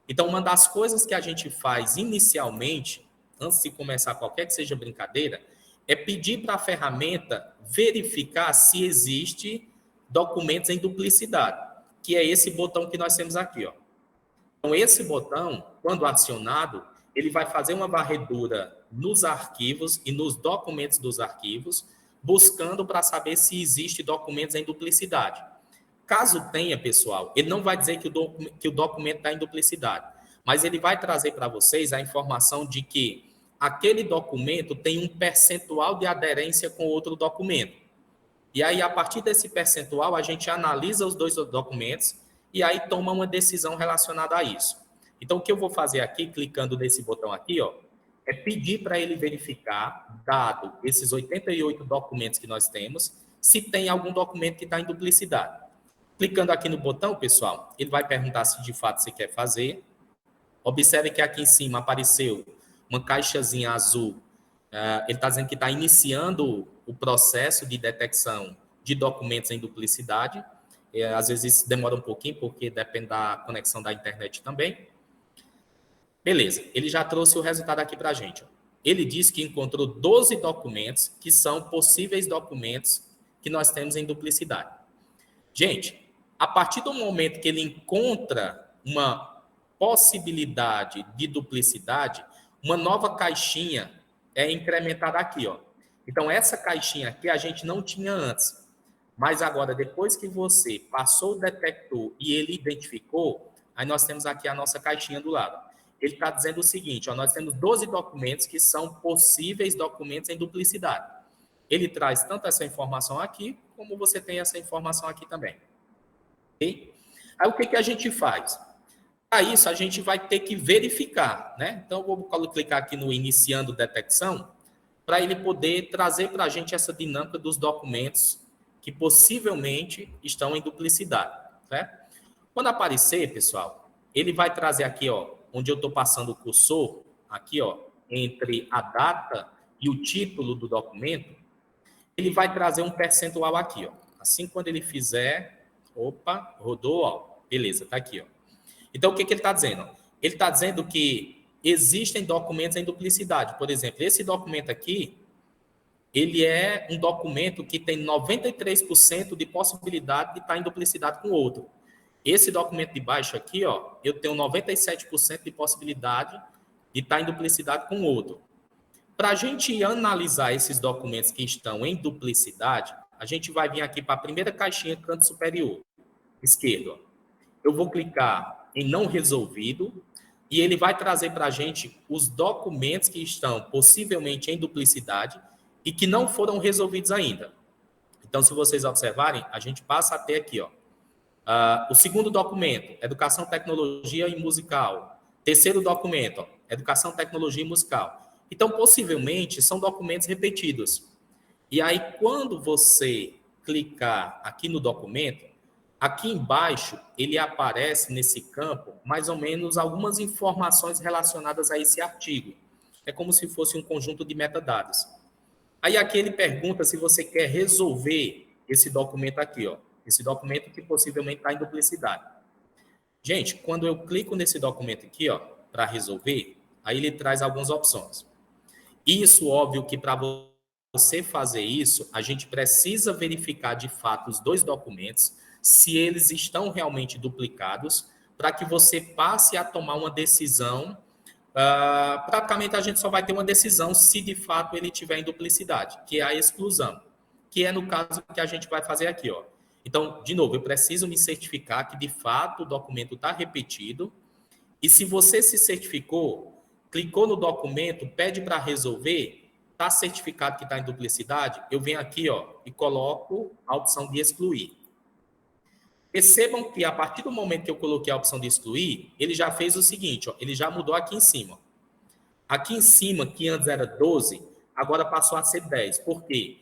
Então, uma das coisas que a gente faz inicialmente, antes de começar qualquer que seja brincadeira, é pedir para a ferramenta verificar se existe documentos em duplicidade, que é esse botão que nós temos aqui. Ó. Então, esse botão, quando acionado, ele vai fazer uma varredura nos arquivos e nos documentos dos arquivos, buscando para saber se existe documentos em duplicidade. Caso tenha, pessoal, ele não vai dizer que o documento está em duplicidade, mas ele vai trazer para vocês a informação de que aquele documento tem um percentual de aderência com outro documento. E aí, a partir desse percentual, a gente analisa os dois documentos e aí toma uma decisão relacionada a isso. Então, o que eu vou fazer aqui, clicando nesse botão aqui, ó, é pedir para ele verificar, dado esses 88 documentos que nós temos, se tem algum documento que está em duplicidade. Clicando aqui no botão, pessoal, ele vai perguntar se de fato você quer fazer. Observe que aqui em cima apareceu uma caixazinha azul. Ele está dizendo que está iniciando o processo de detecção de documentos em duplicidade. Às vezes isso demora um pouquinho, porque depende da conexão da internet também. Beleza, ele já trouxe o resultado aqui para a gente. Ele disse que encontrou 12 documentos que são possíveis documentos que nós temos em duplicidade. Gente, a partir do momento que ele encontra uma possibilidade de duplicidade, uma nova caixinha é incrementada aqui, ó. Então, essa caixinha aqui a gente não tinha antes, Mas agora, depois que você passou o detector e ele identificou, aí nós temos aqui a nossa caixinha do lado. Ele está dizendo o seguinte, ó, nós temos 12 documentos que são possíveis documentos em duplicidade. Ele traz tanto essa informação aqui, como você tem essa informação aqui também. Okay? Aí o que a gente faz? Para isso, a gente vai ter que verificar, né? Então, eu vou clicar aqui no Iniciando Detecção, para ele poder trazer para a gente essa dinâmica dos documentos que possivelmente estão em duplicidade, certo? Quando aparecer, pessoal, ele vai trazer aqui, ó, onde eu estou passando o cursor, aqui, ó, entre a data e o título do documento, ele vai trazer um percentual aqui, ó. Assim, quando ele fizer, opa, rodou, ó, beleza, tá aqui, ó. Então, o que ele está dizendo? Ele está dizendo que existem documentos em duplicidade. Por exemplo, esse documento aqui, ele é um documento que tem 93% de possibilidade de estar em duplicidade com o outro. Esse documento de baixo aqui, ó, eu tenho 97% de possibilidade de estar em duplicidade com o outro. Para a gente analisar esses documentos que estão em duplicidade, a gente vai vir aqui para a primeira caixinha, canto superior, esquerdo. Ó. Eu vou clicar em não resolvido e ele vai trazer para a gente os documentos que estão possivelmente em duplicidade e que não foram resolvidos ainda. Então, se vocês observarem, a gente passa até aqui, ó. O segundo documento, Educação, Tecnologia e Musical. Terceiro documento, ó, Educação, Tecnologia e Musical. Então, possivelmente, são documentos repetidos. E aí, quando você clicar aqui no documento, aqui embaixo, ele aparece nesse campo, mais ou menos, algumas informações relacionadas a esse artigo. É como se fosse um conjunto de metadados. Aí aqui ele pergunta se você quer resolver esse documento aqui, ó. Esse documento que possivelmente está em duplicidade. Gente, quando eu clico nesse documento aqui, ó, para resolver, aí ele traz algumas opções. Isso, óbvio que para você fazer isso, a gente precisa verificar de fato os dois documentos, se eles estão realmente duplicados, para que você passe a tomar uma decisão. Praticamente a gente só vai ter uma decisão se de fato ele tiver em duplicidade, que é a exclusão, que é no caso que a gente vai fazer aqui, ó. Então, de novo, eu preciso me certificar que de fato o documento está repetido, e se você se certificou, clicou no documento, pede para resolver, está certificado que está em duplicidade, eu venho aqui, ó, e coloco a opção de excluir. Percebam que a partir do momento que eu coloquei a opção de excluir, ele já fez o seguinte, ó, ele já mudou aqui em cima. Aqui em cima, que antes era 12, agora passou a ser 10. Por quê?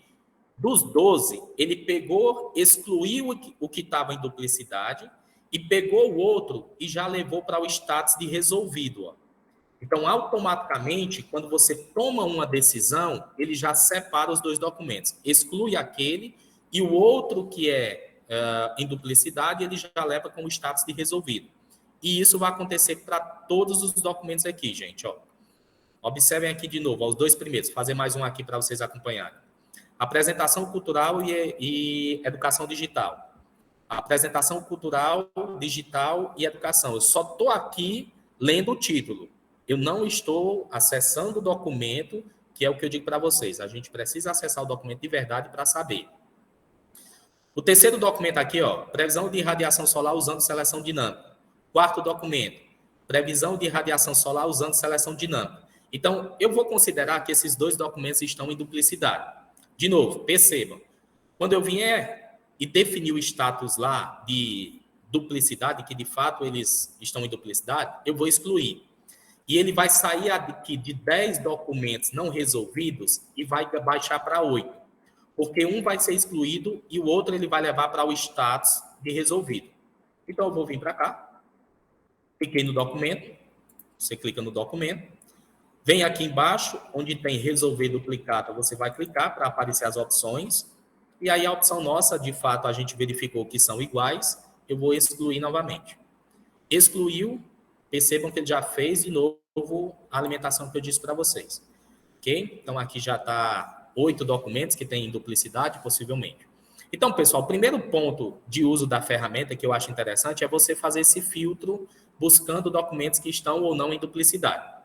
Dos 12, ele pegou, excluiu o que estava em duplicidade e pegou o outro e já levou para o status de resolvido. Ó. Então, automaticamente, quando você toma uma decisão, ele já separa os dois documentos. Exclui aquele e o outro que é em duplicidade, ele já leva com o status de resolvido. E isso vai acontecer para todos os documentos aqui, gente. Ó. Observem aqui de novo, ó, os dois primeiros. Vou fazer mais um aqui para vocês acompanharem. Apresentação cultural e educação digital. Apresentação cultural, digital e educação. Eu só estou aqui lendo o título. Eu não estou acessando o documento, que é o que eu digo para vocês. A gente precisa acessar o documento de verdade para saber. O terceiro documento aqui, ó, previsão de radiação solar usando seleção dinâmica. Quarto documento, previsão de radiação solar usando seleção dinâmica. Então, eu vou considerar que esses dois documentos estão em duplicidade. De novo, percebam, quando eu vier e definir o status lá de duplicidade, que de fato eles estão em duplicidade, eu vou excluir. E ele vai sair aqui de 10 documentos não resolvidos e vai baixar para 8. Porque um vai ser excluído e o outro ele vai levar para o status de resolvido. Então, eu vou vir para cá, cliquei no documento, você clica no documento, vem aqui embaixo, onde tem resolver duplicata, você vai clicar para aparecer as opções, e aí a opção nossa, de fato, a gente verificou que são iguais, eu vou excluir novamente. Excluiu, percebam que ele já fez de novo a alimentação que eu disse para vocês. Ok? Então, aqui já está 8 documentos que têm duplicidade, possivelmente. Então, pessoal, o primeiro ponto de uso da ferramenta que eu acho interessante é você fazer esse filtro buscando documentos que estão ou não em duplicidade.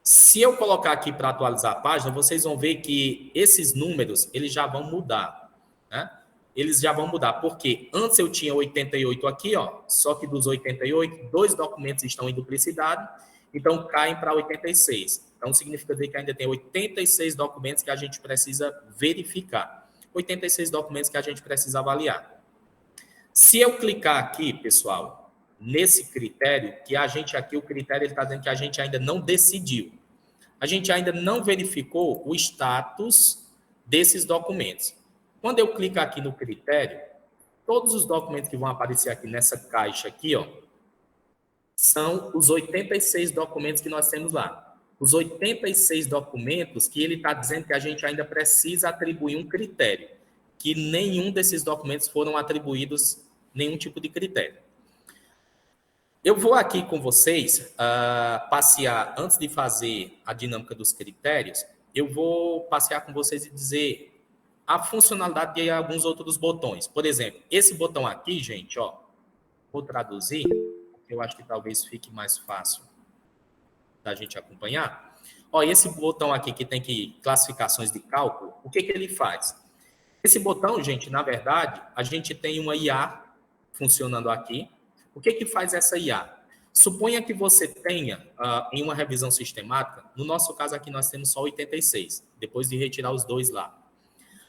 Se eu colocar aqui para atualizar a página, vocês vão ver que esses números eles já vão mudar. Né? eles já vão mudar, porque antes eu tinha 88 aqui, ó, só que dos 88, 2 documentos estão em duplicidade, então caem para 86. Então, significa dizer que ainda tem 86 documentos que a gente precisa verificar. 86 documentos que a gente precisa avaliar. Se eu clicar aqui, pessoal, nesse critério, que a gente aqui, o critério está dizendo que a gente ainda não decidiu. A gente ainda não verificou o status desses documentos. Quando eu clico aqui no critério, todos os documentos que vão aparecer aqui nessa caixa aqui, ó, são os 86 documentos que nós temos lá. Os 86 documentos que ele está dizendo que a gente ainda precisa atribuir um critério, que nenhum desses documentos foram atribuídos nenhum tipo de critério. Eu vou aqui com vocês passear, antes de fazer a dinâmica dos critérios, eu vou passear com vocês e dizer a funcionalidade de alguns outros botões. Por exemplo, esse botão aqui, gente, ó, vou traduzir, eu acho que talvez fique mais fácil da gente acompanhar. Ó, esse botão aqui que tem classificações de cálculo, o que ele faz? Esse botão, gente, na verdade, a gente tem uma IA funcionando aqui. O que faz essa IA? Suponha que você tenha, em uma revisão sistemática, no nosso caso aqui nós temos só 86, depois de retirar os 2 lá.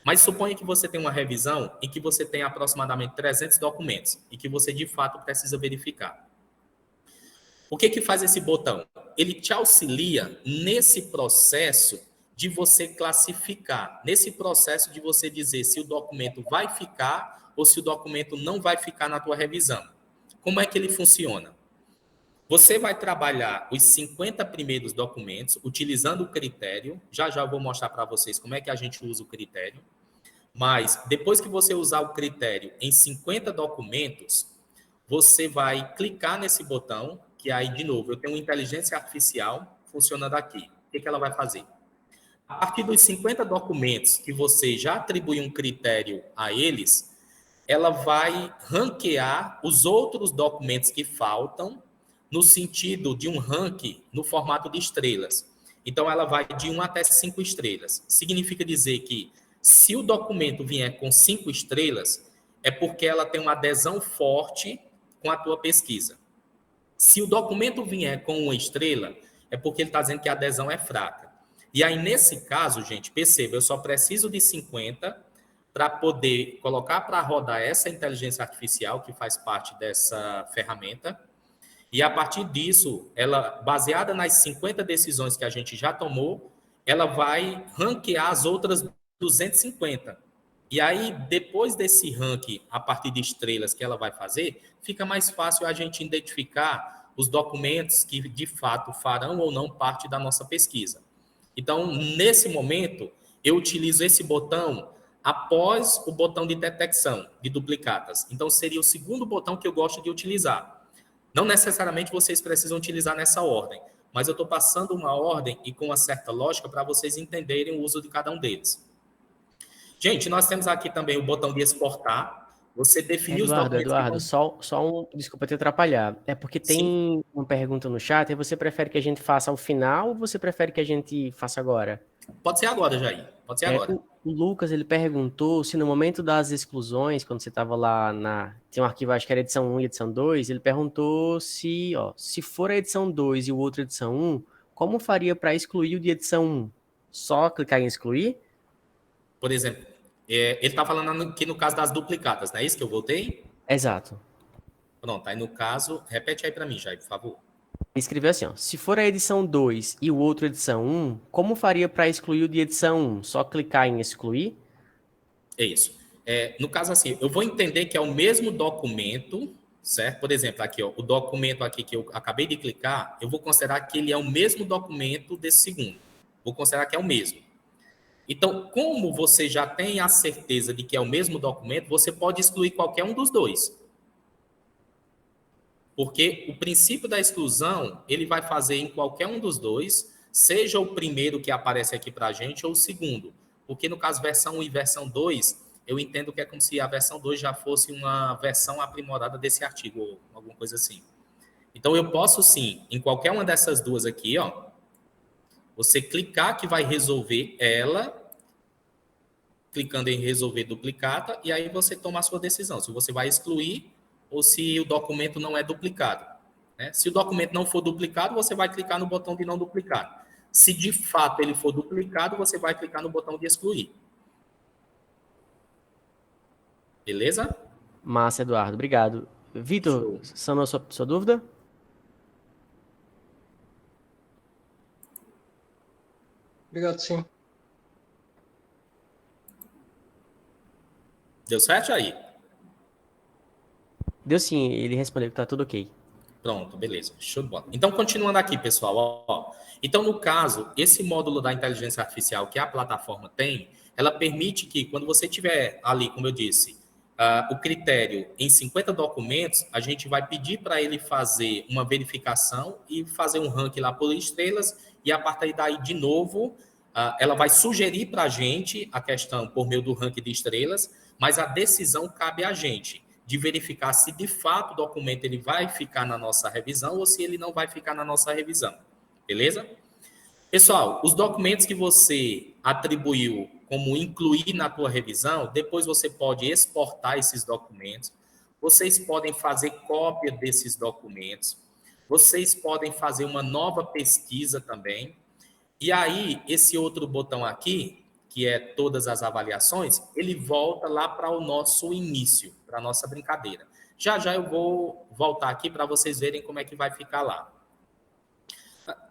Mas suponha que você tem uma revisão em que você tem aproximadamente 300 documentos e que você, de fato, precisa verificar. O que faz esse botão? Ele te auxilia nesse processo de você classificar, nesse processo de você dizer se o documento vai ficar ou se o documento não vai ficar na tua revisão. Como é que ele funciona? Você vai trabalhar os 50 primeiros documentos utilizando o critério. Já eu vou mostrar para vocês como é que a gente usa o critério. Mas depois que você usar o critério em 50 documentos, você vai clicar nesse botão, que aí, de novo, eu tenho uma inteligência artificial funcionando aqui. O que ela vai fazer? A partir dos 50 documentos que você já atribuiu um critério a eles, ela vai ranquear os outros documentos que faltam no sentido de um ranking no formato de estrelas. Então, ela vai de 1 até 5 estrelas. Significa dizer que se o documento vier com 5 estrelas, é porque ela tem uma adesão forte com a tua pesquisa. Se o documento vier com 1 estrela, é porque ele está dizendo que a adesão é fraca. E aí, nesse caso, gente, perceba, eu só preciso de 50 para poder colocar para rodar essa inteligência artificial que faz parte dessa ferramenta. E a partir disso, ela, baseada nas 50 decisões que a gente já tomou, ela vai ranquear as outras 250. E aí, depois desse ranking, a partir de estrelas que ela vai fazer, fica mais fácil a gente identificar os documentos que, de fato, farão ou não parte da nossa pesquisa. Então, nesse momento, eu utilizo esse botão após o botão de detecção de duplicatas. Então, seria o segundo botão que eu gosto de utilizar. Não necessariamente vocês precisam utilizar nessa ordem, mas eu estou passando uma ordem e com uma certa lógica para vocês entenderem o uso de cada um deles. Gente, nós temos aqui também o botão de exportar. Você definiu os documentos... Eduardo, desculpa te atrapalhar. É porque tem uma pergunta no chat, e você prefere que a gente faça ao final ou você prefere que a gente faça agora? Pode ser agora, Jair. Pode ser agora. O Lucas, ele perguntou se no momento das exclusões, quando você estava lá Tem um arquivo, acho que era edição 1 e edição 2, ele perguntou se for a edição 2 e o outro edição 1, como faria para excluir o de edição 1? Só clicar em excluir? Por exemplo, ele está falando aqui no caso das duplicadas, não é isso que eu voltei? Exato. Pronto, aí no caso, repete aí para mim, Jair, por favor. Ele escreveu assim, se for a edição 2 e o outro edição 1, como faria para excluir o de edição 1? Só clicar em excluir? É isso. No caso assim, eu vou entender que é o mesmo documento, certo? Por exemplo, aqui, ó, o documento aqui que eu acabei de clicar, eu vou considerar que ele é o mesmo documento desse segundo. Vou considerar que é o mesmo. Então, como você já tem a certeza de que é o mesmo documento, você pode excluir qualquer um dos dois. Porque o princípio da exclusão, ele vai fazer em qualquer um dos dois, seja o primeiro que aparece aqui para a gente ou o segundo. Porque no caso versão 1 e versão 2, eu entendo que é como se a versão 2 já fosse uma versão aprimorada desse artigo, ou alguma coisa assim. Então, eu posso sim, em qualquer uma dessas duas aqui, ó, você clicar que vai resolver ela clicando em resolver duplicata, e aí você toma a sua decisão, se você vai excluir ou se o documento não é duplicado. Né? Se o documento não for duplicado, você vai clicar no botão de não duplicar. Se de fato ele for duplicado, você vai clicar no botão de excluir. Beleza? Massa, Eduardo. Obrigado. Vitor, sanou sua dúvida? Obrigado, sim. Deu certo aí? Deu sim, ele respondeu que tá tudo ok. Pronto, beleza. Show de bola. Então, continuando aqui, pessoal. Ó. Então, no caso, esse módulo da inteligência artificial que a plataforma tem, ela permite que, quando você tiver ali, como eu disse, o critério em 50 documentos, a gente vai pedir para ele fazer uma verificação e fazer um ranking lá por estrelas, e a partir daí, de novo, ela vai sugerir para a gente a questão por meio do ranking de estrelas, mas a decisão cabe a gente de verificar se de fato o documento ele vai ficar na nossa revisão ou se ele não vai ficar na nossa revisão. Beleza? Pessoal, os documentos que você atribuiu como incluir na tua revisão, depois você pode exportar esses documentos, vocês podem fazer cópia desses documentos, vocês podem fazer uma nova pesquisa também, e aí esse outro botão aqui, que é todas as avaliações, ele volta lá para o nosso início, para a nossa brincadeira. Já já eu vou voltar aqui para vocês verem como é que vai ficar lá.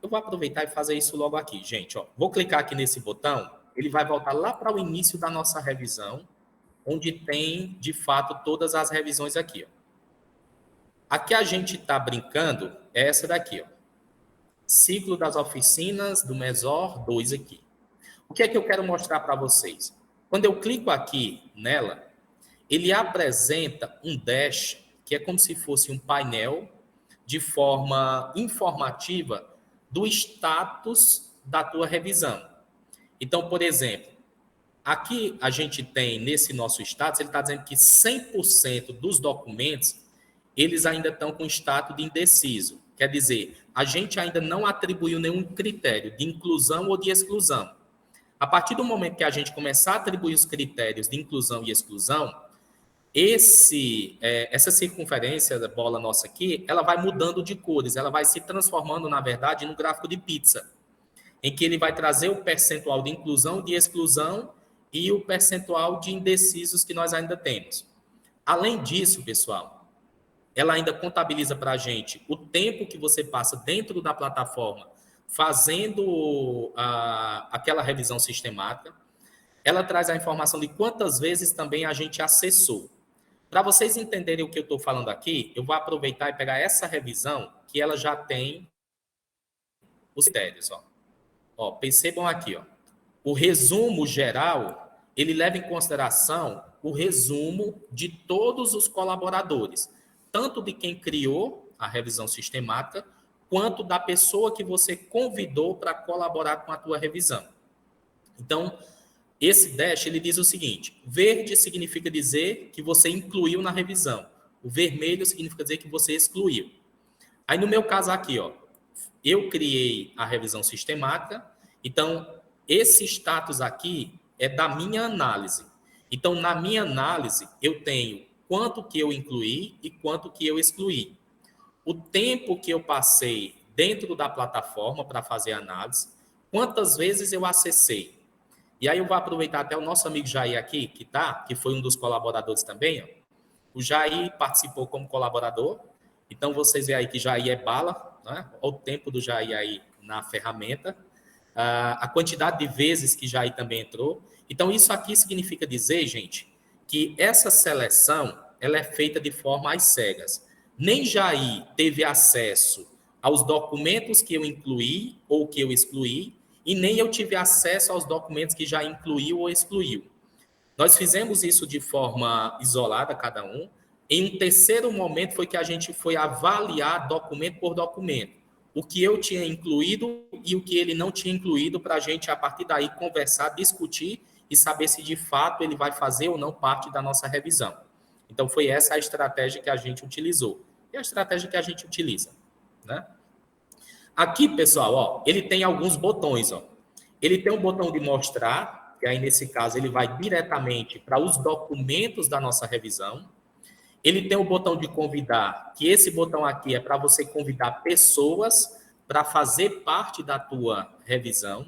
Eu vou aproveitar e fazer isso logo aqui, gente. Ó, vou clicar aqui nesse botão, ele vai voltar lá para o início da nossa revisão, onde tem, de fato, todas as revisões aqui. Ó. Aqui a gente está brincando, é essa daqui. Ó. Ciclo das oficinas do MESOR 2 aqui. O que é que eu quero mostrar para vocês? Quando eu clico aqui nela, ele apresenta um dash, que é como se fosse um painel de forma informativa do status da tua revisão. Então, por exemplo, aqui a gente tem, nesse nosso status, ele está dizendo que 100% dos documentos, eles ainda estão com status de indeciso. Quer dizer, a gente ainda não atribuiu nenhum critério de inclusão ou de exclusão. A partir do momento que a gente começar a atribuir os critérios de inclusão e exclusão, essa circunferência da bola nossa aqui, ela vai mudando de cores, ela vai se transformando, na verdade, no gráfico de pizza, em que ele vai trazer o percentual de inclusão, de exclusão e o percentual de indecisos que nós ainda temos. Além disso, pessoal, ela ainda contabiliza para a gente o tempo que você passa dentro da plataforma fazendo aquela revisão sistemática. Ela traz a informação de quantas vezes também a gente acessou. Para vocês entenderem o que eu estou falando aqui, eu vou aproveitar e pegar essa revisão, que ela já tem os critérios. Ó, percebam aqui, ó. O resumo geral, ele leva em consideração o resumo de todos os colaboradores, tanto de quem criou a revisão sistemática, quanto da pessoa que você convidou para colaborar com a tua revisão. Então, esse dash, ele diz o seguinte: verde significa dizer que você incluiu na revisão. O vermelho significa dizer que você excluiu. Aí, no meu caso aqui, ó, eu criei a revisão sistemática, então, esse status aqui é da minha análise. Então, na minha análise, eu tenho quanto que eu incluí e quanto que eu excluí. O tempo que eu passei dentro da plataforma para fazer a análise, quantas vezes eu acessei. E aí eu vou aproveitar até o nosso amigo Jair aqui, que foi um dos colaboradores também. Ó. O Jair participou como colaborador, então vocês veem aí que Jair é bala, né? Olha o tempo do Jair aí na ferramenta, a quantidade de vezes que Jair também entrou. Então isso aqui significa dizer, gente, que essa seleção ela é feita de forma às cegas. Nem Jair teve acesso aos documentos que eu incluí ou que eu excluí, e nem eu tive acesso aos documentos que já incluiu ou excluiu. Nós fizemos isso de forma isolada, cada um. Em um terceiro momento foi que a gente foi avaliar documento por documento, o que eu tinha incluído e o que ele não tinha incluído, para a gente, a partir daí, conversar, discutir e saber se de fato ele vai fazer ou não parte da nossa revisão. Então, foi essa a estratégia que a gente utilizou. E a estratégia que a gente utiliza, né? Aqui, pessoal, ó, ele tem alguns botões. Ó. Ele tem um botão de mostrar, que aí nesse caso ele vai diretamente para os documentos da nossa revisão. Ele tem o botão de convidar, que esse botão aqui é para você convidar pessoas para fazer parte da tua revisão.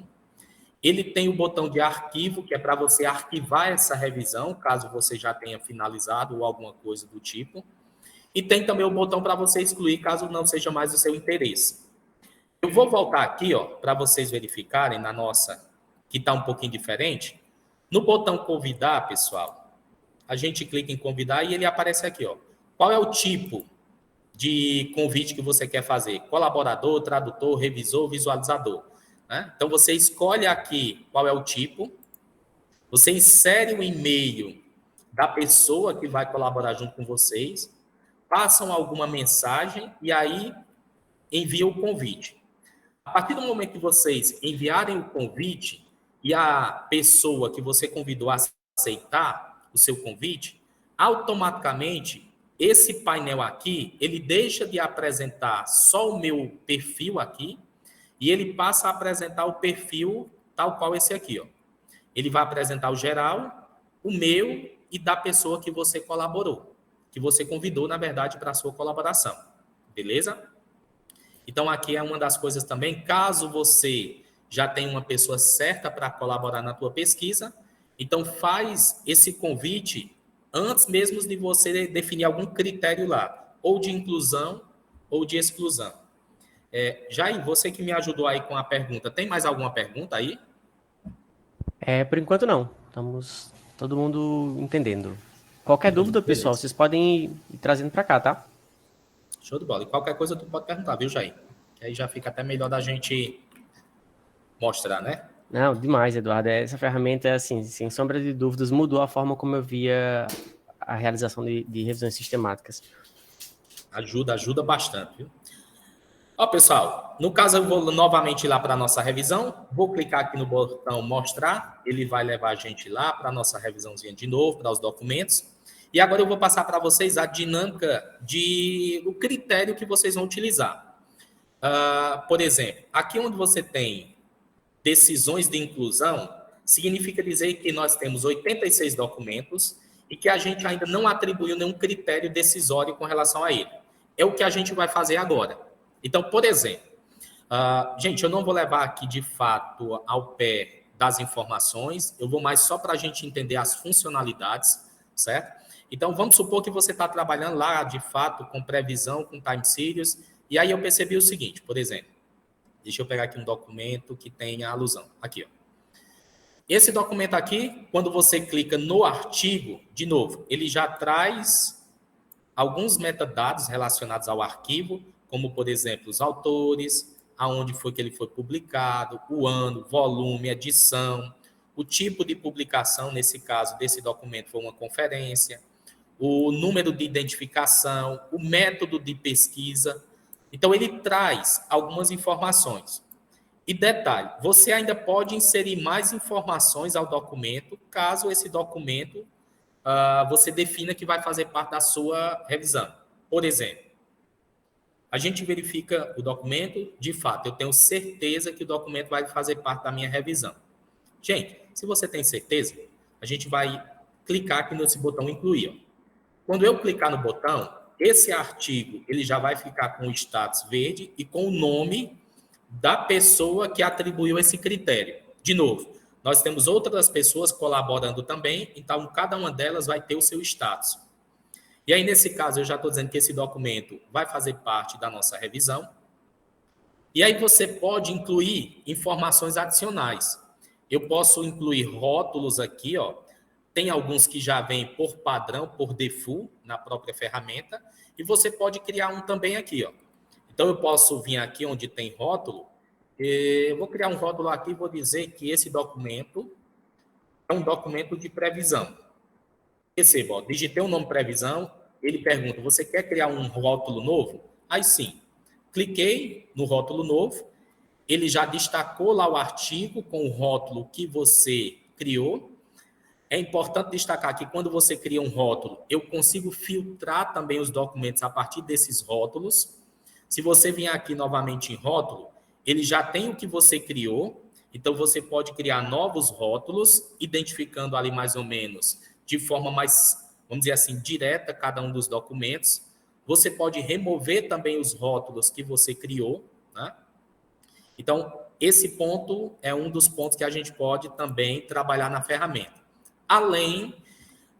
Ele tem o botão de arquivo, que é para você arquivar essa revisão, caso você já tenha finalizado ou alguma coisa do tipo. E tem também o botão para você excluir, caso não seja mais do seu interesse. Eu vou voltar aqui, ó, para vocês verificarem na nossa, que está um pouquinho diferente. No botão convidar, pessoal, a gente clica em convidar e ele aparece aqui, ó. Qual é o tipo de convite que você quer fazer? Colaborador, tradutor, revisor, visualizador, né? Então, você escolhe aqui qual é o tipo, você insere o e-mail da pessoa que vai colaborar junto com vocês, passam alguma mensagem e aí envia o convite. A partir do momento que vocês enviarem o convite e a pessoa que você convidou a aceitar o seu convite, automaticamente esse painel aqui, ele deixa de apresentar só o meu perfil aqui e ele passa a apresentar o perfil tal qual esse aqui, ó. Ele vai apresentar o geral, o meu e da pessoa que você colaborou, que você convidou, na verdade, para a sua colaboração. Beleza? Então, aqui é uma das coisas também, caso você já tenha uma pessoa certa para colaborar na tua pesquisa, então faz esse convite antes mesmo de você definir algum critério lá, ou de inclusão ou de exclusão. Jair, você que me ajudou aí com a pergunta, tem mais alguma pergunta aí? Por enquanto não. Estamos todo mundo entendendo. Qualquer dúvida, Beleza. pessoal, vocês podem ir trazendo para cá, tá? Show de bola. E qualquer coisa tu pode perguntar, viu, Jair? Que aí já fica até melhor da gente mostrar, né? Não, demais, Eduardo. Essa ferramenta, assim, sem sombra de dúvidas, mudou a forma como eu via a realização de revisões sistemáticas. Ajuda bastante, viu? Ó, pessoal, no caso eu vou novamente ir lá para a nossa revisão, vou clicar aqui no botão mostrar, ele vai levar a gente lá para a nossa revisãozinha de novo, para os documentos, e agora eu vou passar para vocês a dinâmica do critério que vocês vão utilizar. Por exemplo, aqui onde você tem decisões de inclusão, significa dizer que nós temos 86 documentos e que a gente ainda não atribuiu nenhum critério decisório com relação a ele. É o que a gente vai fazer agora. Então, por exemplo, gente, eu não vou levar aqui de fato ao pé das informações, eu vou mais só para a gente entender as funcionalidades, certo? Então, vamos supor que você está trabalhando lá, de fato, com previsão, com time series, e aí eu percebi o seguinte, por exemplo, deixa eu pegar aqui um documento que tenha alusão. Aqui, ó. Esse documento aqui, quando você clica no artigo, de novo, ele já traz alguns metadados relacionados ao arquivo, como, por exemplo, os autores, aonde foi que ele foi publicado, o ano, volume, edição, o tipo de publicação, nesse caso, desse documento foi uma conferência, o número de identificação, o método de pesquisa. Então, ele traz algumas informações. E detalhe, você ainda pode inserir mais informações ao documento, caso esse documento você defina que vai fazer parte da sua revisão. Por exemplo, a gente verifica o documento, de fato, eu tenho certeza que o documento vai fazer parte da minha revisão. Gente, se você tem certeza, a gente vai clicar aqui nesse botão incluir. Ó. Quando eu clicar no botão, esse artigo ele já vai ficar com o status verde e com o nome da pessoa que atribuiu esse critério. De novo, nós temos outras pessoas colaborando também, então cada uma delas vai ter o seu status. E aí, nesse caso, eu já estou dizendo que esse documento vai fazer parte da nossa revisão. E aí você pode incluir informações adicionais. Eu posso incluir rótulos aqui, ó. Tem alguns que já vêm por padrão, por default, na própria ferramenta. E você pode criar um também aqui, ó. Então, eu posso vir aqui onde tem rótulo. Eu vou criar um rótulo aqui e vou dizer que esse documento é um documento de previsão. Perceba, ó, digitei o nome previsão, ele pergunta, você quer criar um rótulo novo? Aí sim, cliquei no rótulo novo, ele já destacou lá o artigo com o rótulo que você criou. É importante destacar que quando você cria um rótulo, eu consigo filtrar também os documentos a partir desses rótulos. Se você vier aqui novamente em rótulo, ele já tem o que você criou, Então, você pode criar novos rótulos, identificando ali mais ou menos, de forma mais, vamos dizer assim, direta cada um dos documentos. Você pode remover também os rótulos que você criou, né? Então, esse ponto é um dos pontos que a gente pode também trabalhar na ferramenta. Além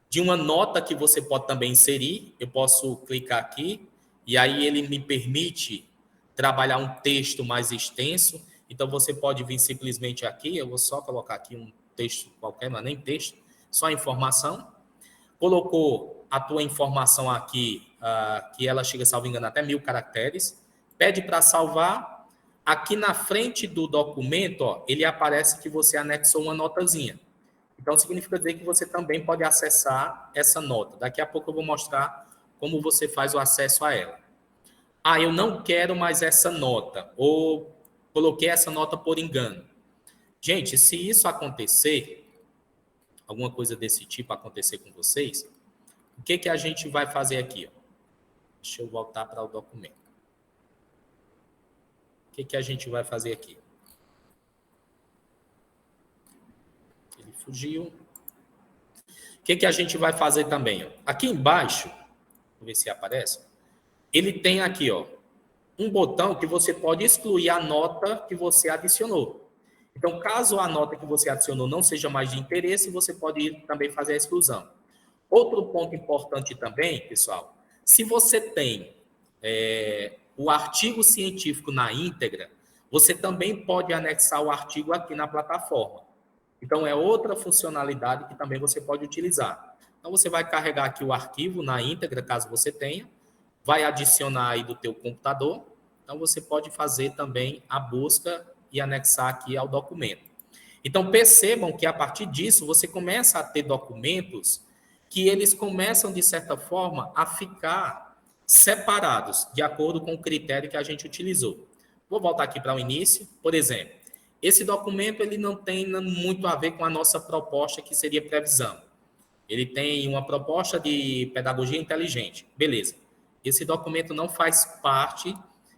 de uma nota que você pode também inserir, eu posso clicar aqui, e aí ele me permite trabalhar um texto mais extenso. Então, você pode vir simplesmente aqui, eu vou só colocar aqui um texto qualquer, não é nem texto, só informação. Colocou a tua informação aqui, que ela chega, salvo engano, até 1000 caracteres. Pede para salvar. Aqui na frente do documento, ó, ele aparece que você anexou uma notazinha. Então, significa dizer que você também pode acessar essa nota. Daqui a pouco eu vou mostrar como você faz o acesso a ela. Ah, eu não quero mais essa nota, ou coloquei essa nota por engano. Gente, se isso acontecer, alguma coisa desse tipo acontecer com vocês, o que que a gente vai fazer aqui? Ó? Deixa eu voltar para o documento. O que que a gente vai fazer aqui? Ele fugiu. O que que a gente vai fazer também? Ó? Aqui embaixo, vou ver se aparece, ele tem aqui, ó, um botão que você pode excluir a nota que você adicionou. Então, caso a nota que você adicionou não seja mais de interesse, você pode ir também fazer a exclusão. Outro ponto importante também, pessoal, se você tem o artigo científico na íntegra, você também pode anexar o artigo aqui na plataforma. Então, é outra funcionalidade que também você pode utilizar. Então, você vai carregar aqui o arquivo na íntegra, caso você tenha, vai adicionar aí do teu computador. Então, você pode fazer também a busca e anexar aqui ao documento. Então, percebam que a partir disso, você começa a ter documentos que eles começam, de certa forma, a ficar separados, de acordo com o critério que a gente utilizou. Vou voltar aqui para o início. Por exemplo, esse documento ele não tem muito a ver com a nossa proposta, que seria previsão. Ele tem uma proposta de pedagogia inteligente. Beleza. Esse documento não faz parte,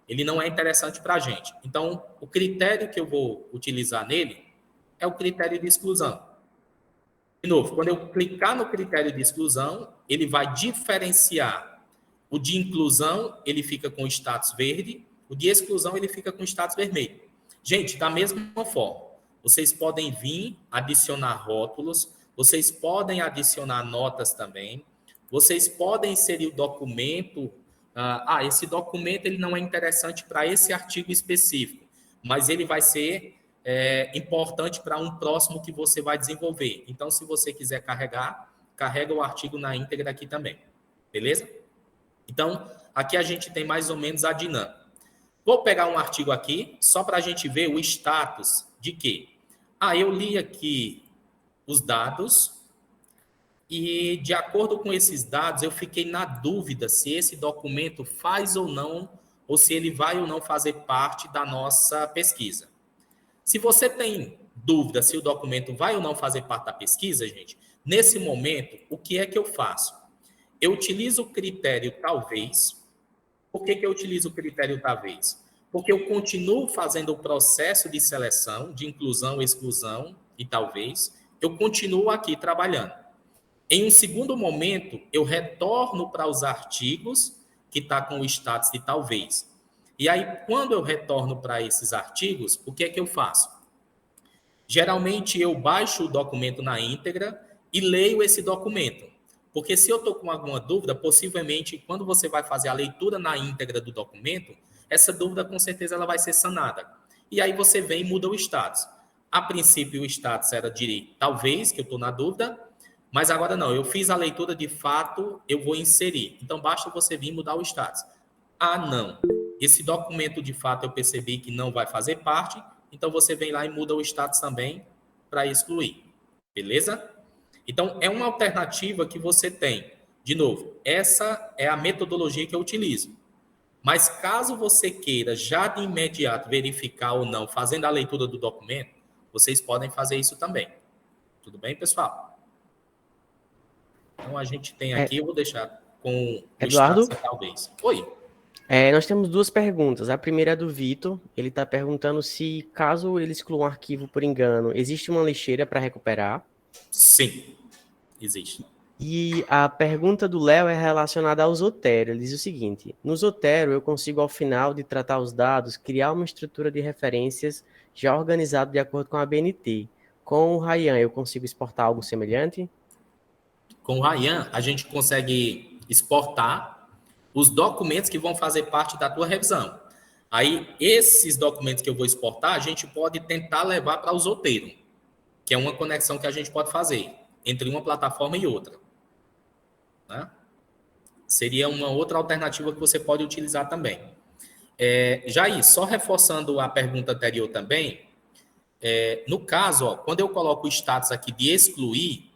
ele não é interessante para a gente. Então, o critério que eu vou utilizar nele é o critério de exclusão. De novo, quando eu clicar no critério de exclusão, ele vai diferenciar. O de inclusão, ele fica com status verde, o de exclusão, ele fica com status vermelho. Gente, da mesma forma, vocês podem vir adicionar rótulos, vocês podem adicionar notas também, vocês podem inserir o documento. Esse documento ele não é interessante para esse artigo específico, mas ele vai ser importante para um próximo que você vai desenvolver. Então, se você quiser carrega o artigo na íntegra aqui também. Beleza? Então, aqui a gente tem mais ou menos a dinâmica. Vou pegar um artigo aqui, só para a gente ver o status de quê? Eu li aqui os dados e, de acordo com esses dados, eu fiquei na dúvida se esse documento faz ou não, ou se ele vai ou não fazer parte da nossa pesquisa. Se você tem dúvida se o documento vai ou não fazer parte da pesquisa, gente, nesse momento, o que é que eu faço? Eu utilizo o critério talvez. Por que eu utilizo o critério talvez? Porque eu continuo fazendo o processo de seleção, de inclusão, exclusão e talvez. Eu continuo aqui trabalhando. Em um segundo momento, eu retorno para os artigos que está com o status de talvez. E aí, quando eu retorno para esses artigos, o que é que eu faço? Geralmente, eu baixo o documento na íntegra e leio esse documento. Porque se eu estou com alguma dúvida, possivelmente, quando você vai fazer a leitura na íntegra do documento, essa dúvida, com certeza, ela vai ser sanada. E aí você vem e muda o status. A princípio, o status era de talvez, que eu estou na dúvida, mas agora não, eu fiz a leitura de fato, eu vou inserir. Então, basta você vir mudar o status. Não, esse documento, de fato, eu percebi que não vai fazer parte, então você vem lá e muda o status também para excluir. Beleza? Então, é uma alternativa que você tem. De novo, essa é a metodologia que eu utilizo. Mas caso você queira já de imediato verificar ou não, fazendo a leitura do documento, vocês podem fazer isso também. Tudo bem, pessoal? Então, a gente tem aqui, eu vou deixar com o Eduardo? status, talvez. Oi. Nós temos duas perguntas. A primeira é do Vitor. Ele está perguntando se, caso ele exclua um arquivo por engano, existe uma lixeira para recuperar. Sim, existe. E a pergunta do Léo é relacionada ao Zotero. Ele diz o seguinte: no Zotero, eu consigo, ao final de tratar os dados, criar uma estrutura de referências já organizada de acordo com a BNT. Com o Ryan, eu consigo exportar algo semelhante? Com o Ryan, a gente consegue exportar os documentos que vão fazer parte da tua revisão. Aí, esses documentos que eu vou exportar, a gente pode tentar levar para o Zotero, que é uma conexão que a gente pode fazer entre uma plataforma e outra. Né? Seria uma outra alternativa que você pode utilizar também. Jair, só reforçando a pergunta anterior também, no caso, ó, quando eu coloco o status aqui de excluir,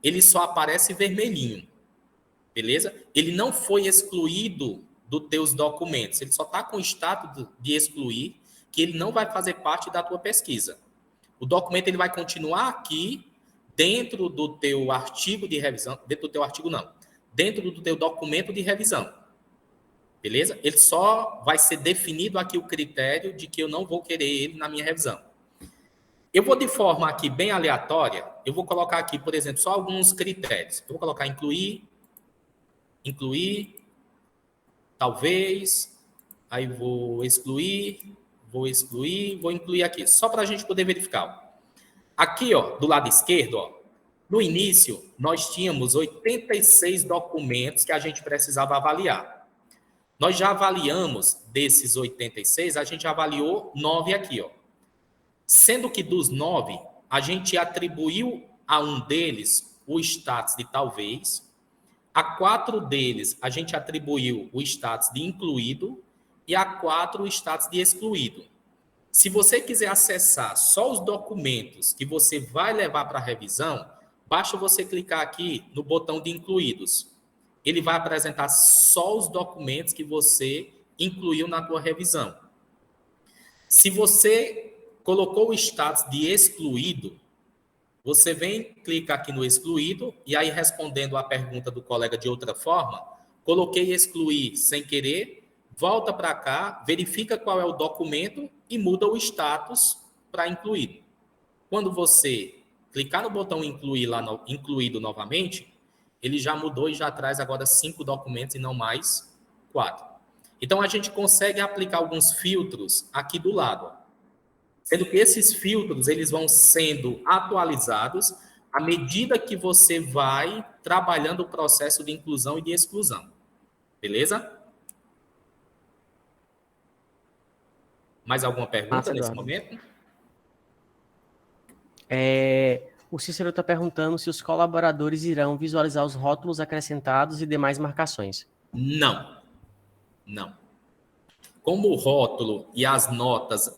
ele só aparece vermelhinho, beleza? Ele não foi excluído dos teus documentos, ele só está com o status de excluir, que ele não vai fazer parte da tua pesquisa. O documento ele vai continuar aqui dentro do teu artigo de revisão, dentro do teu artigo não, dentro do teu documento de revisão, beleza? Ele só vai ser definido aqui o critério de que eu não vou querer ele na minha revisão. Eu vou de forma aqui bem aleatória, eu vou colocar aqui, por exemplo, só alguns critérios. Eu vou colocar incluir, talvez, aí vou incluir aqui, só para a gente poder verificar. Aqui, ó, do lado esquerdo, ó, no início, nós tínhamos 86 documentos que a gente precisava avaliar. Nós já avaliamos desses 86, a gente avaliou 9 aqui, ó. Sendo que dos 9, a gente atribuiu a um deles o status de talvez, a 4 deles a gente atribuiu o status de incluído e a 4 o status de excluído. Se você quiser acessar só os documentos que você vai levar para a revisão, basta você clicar aqui no botão de incluídos. Ele vai apresentar só os documentos que você incluiu na tua revisão. Se você colocou o status de excluído, você vem, clica aqui no excluído, e aí respondendo a pergunta do colega de outra forma, coloquei excluir sem querer, volta para cá, verifica qual é o documento e muda o status para incluído. Quando você clicar no botão incluir lá no incluído novamente, ele já mudou e já traz agora 5 documentos e não mais 4. Então a gente consegue aplicar alguns filtros aqui do lado, ó. Sendo que esses filtros eles vão sendo atualizados à medida que você vai trabalhando o processo de inclusão e de exclusão. Beleza? Mais alguma pergunta nesse momento? O Cícero está perguntando se os colaboradores irão visualizar os rótulos acrescentados e demais marcações. Não. Não. Como o rótulo e as notas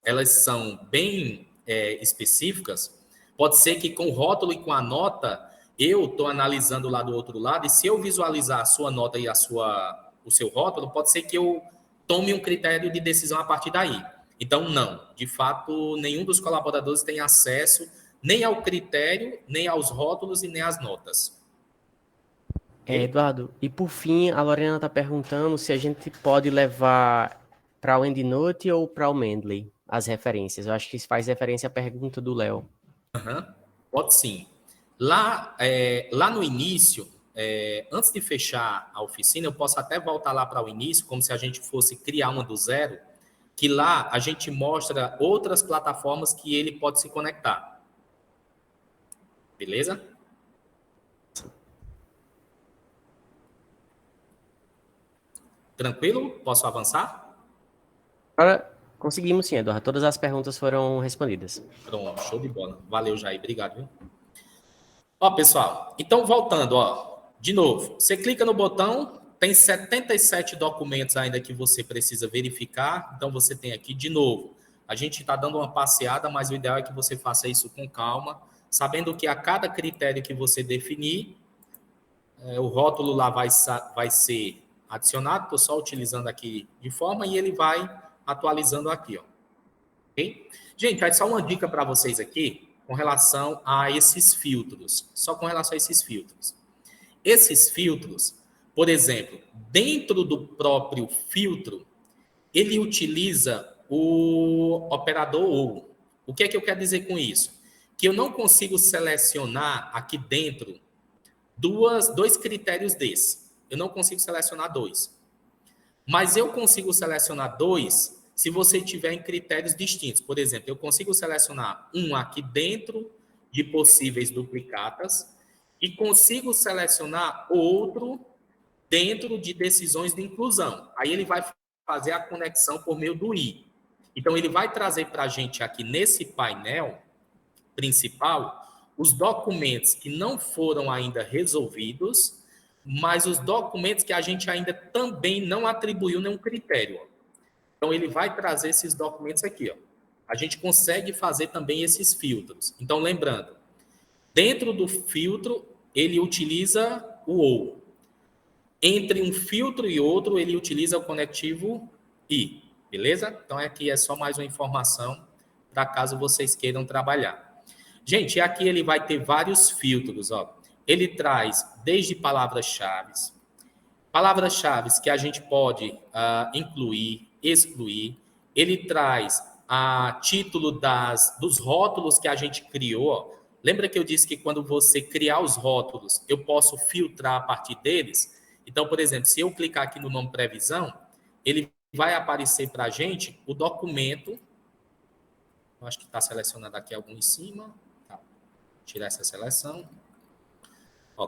elas são bem específicas, pode ser que com o rótulo e com a nota, eu estou analisando lá do outro lado, e se eu visualizar a sua nota e o seu rótulo, pode ser que eu tome um critério de decisão a partir daí. Então, não. De fato, nenhum dos colaboradores tem acesso nem ao critério, nem aos rótulos e nem às notas. Eduardo, e por fim, a Lorena está perguntando se a gente pode levar para o EndNote ou para o Mendeley as referências. Eu acho que isso faz referência à pergunta do Léo. Pode sim. Lá no início, antes de fechar a oficina, eu posso até voltar lá para o início, como se a gente fosse criar uma do zero, que lá a gente mostra outras plataformas que ele pode se conectar. Beleza? Tranquilo? Posso avançar? Agora, conseguimos sim, Eduardo. Todas as perguntas foram respondidas. Pronto, show de bola. Valeu, Jair. Obrigado, viu? Ó, pessoal, então voltando, ó, de novo, você clica no botão, tem 77 documentos ainda que você precisa verificar, então você tem aqui, de novo, a gente está dando uma passeada, mas o ideal é que você faça isso com calma, sabendo que a cada critério que você definir, o rótulo lá vai ser adicionado, estou só utilizando aqui de forma, e ele vai atualizando aqui, ó. Ok? Gente, aí só uma dica para vocês aqui, com relação a esses filtros, só com relação a esses filtros. Esses filtros, por exemplo, dentro do próprio filtro, ele utiliza o operador OU. O que é que eu quero dizer com isso? Que eu não consigo selecionar aqui dentro dois critérios desses. Eu não consigo selecionar dois. Mas eu consigo selecionar dois se você tiver em critérios distintos. Por exemplo, eu consigo selecionar um aqui dentro de possíveis duplicatas e consigo selecionar outro dentro de decisões de inclusão. Aí ele vai fazer a conexão por meio do I. Então, ele vai trazer para a gente aqui nesse painel principal os documentos que não foram ainda resolvidos, mas os documentos que a gente ainda também não atribuiu nenhum critério. Então, ele vai trazer esses documentos aqui. A gente consegue fazer também esses filtros. Então, lembrando, dentro do filtro, ele utiliza o OU. Entre um filtro e outro, ele utiliza o conectivo I. Beleza? Então, aqui é só mais uma informação para caso vocês queiram trabalhar. Gente, aqui ele vai ter vários filtros. Ele traz desde palavras-chave que a gente pode incluir, excluir. Ele traz a título dos rótulos que a gente criou. Lembra que eu disse que quando você criar os rótulos, eu posso filtrar a partir deles? Então, por exemplo, se eu clicar aqui no nome previsão, ele vai aparecer para a gente o documento. Eu acho que está selecionado aqui algum em cima. Tá. Tirar essa seleção.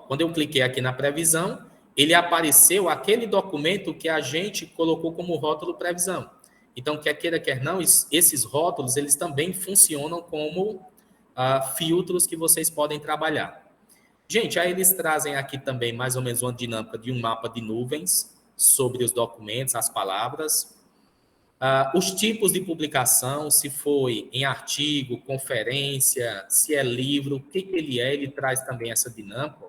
Quando eu cliquei aqui na previsão, ele apareceu aquele documento que a gente colocou como rótulo previsão. Então, quer queira, quer não, esses rótulos, eles também funcionam como filtros que vocês podem trabalhar. Gente, aí eles trazem aqui também mais ou menos uma dinâmica de um mapa de nuvens sobre os documentos, as palavras. Os tipos de publicação, se foi em artigo, conferência, se é livro, o que ele é, ele traz também essa dinâmica.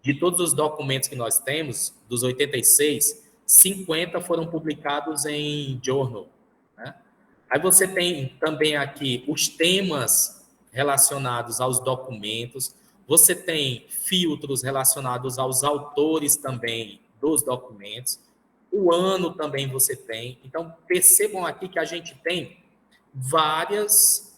De todos os documentos que nós temos, dos 86, 50 foram publicados em journal. Né? Aí você tem também aqui os temas relacionados aos documentos, você tem filtros relacionados aos autores também dos documentos, o ano também você tem. Então, percebam aqui que a gente tem vários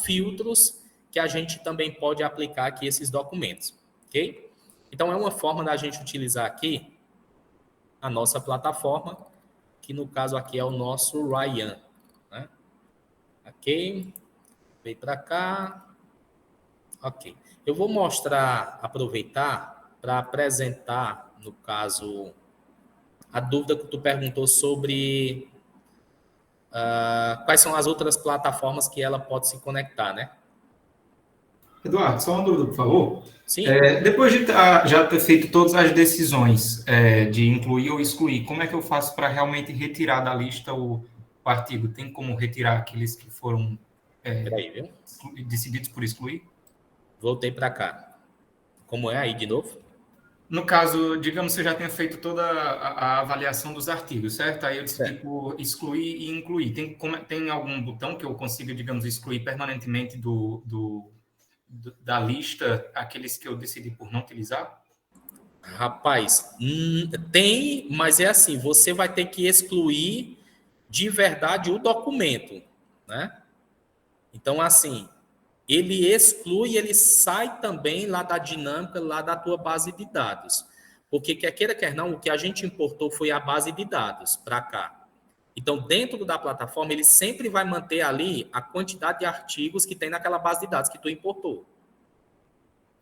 filtros que a gente também pode aplicar aqui esses documentos. Ok? Então, é uma forma da gente utilizar aqui a nossa plataforma, que no caso aqui é o nosso Ryan. Né? Ok? Vem para cá. Ok. Eu vou aproveitar para apresentar, no caso, a dúvida que tu perguntou sobre quais são as outras plataformas que ela pode se conectar, né? Eduardo, só uma dúvida, por favor. Sim. Depois de já ter feito todas as decisões de incluir ou excluir, como é que eu faço para realmente retirar da lista o artigo? Tem como retirar aqueles que foram Peraí, viu? decididos por excluir? Voltei para cá. Como é aí de novo? No caso, digamos que você já tenha feito toda a avaliação dos artigos, certo? Aí eu decidi por excluir e incluir. Tem algum botão que eu consiga, digamos, excluir permanentemente da lista aqueles que eu decidi por não utilizar? Rapaz, tem, mas é assim, você vai ter que excluir de verdade o documento, né? Então, assim, ele exclui, ele sai também lá da dinâmica, lá da tua base de dados. Porque, quer queira, quer não, o que a gente importou foi a base de dados para cá. Então, dentro da plataforma, ele sempre vai manter ali a quantidade de artigos que tem naquela base de dados que tu importou.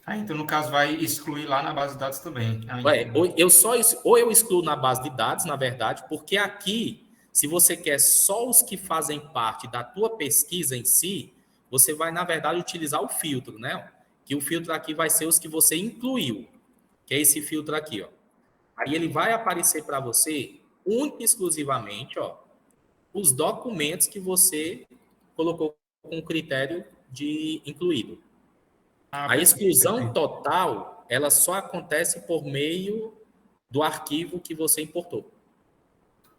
Então, no caso, vai excluir lá na base de dados também. Ou eu excluo na base de dados, na verdade, porque aqui, se você quer só os que fazem parte da tua pesquisa em si, você vai, na verdade, utilizar o filtro, né? Que o filtro aqui vai ser os que você incluiu, que é esse filtro aqui, ó. Aí ele vai aparecer para você, única e exclusivamente, ó, os documentos que você colocou com critério de incluído. A exclusão total, ela só acontece por meio do arquivo que você importou.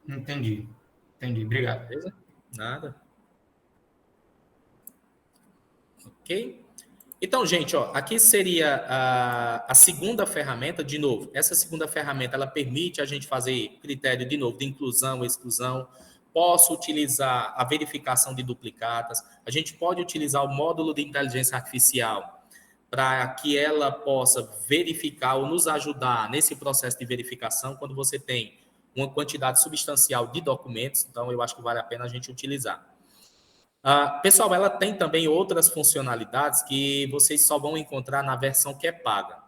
Entendi. Obrigado. Beleza? Nada. Ok? Então, gente, ó, aqui seria a segunda ferramenta, de novo. Essa segunda ferramenta, ela permite a gente fazer critério, de novo, de inclusão, exclusão. Posso utilizar a verificação de duplicatas. A gente pode utilizar o módulo de inteligência artificial para que ela possa verificar ou nos ajudar nesse processo de verificação quando você tem uma quantidade substancial de documentos. Então, eu acho que vale a pena a gente utilizar. Pessoal, ela tem também outras funcionalidades que vocês só vão encontrar na versão que é paga.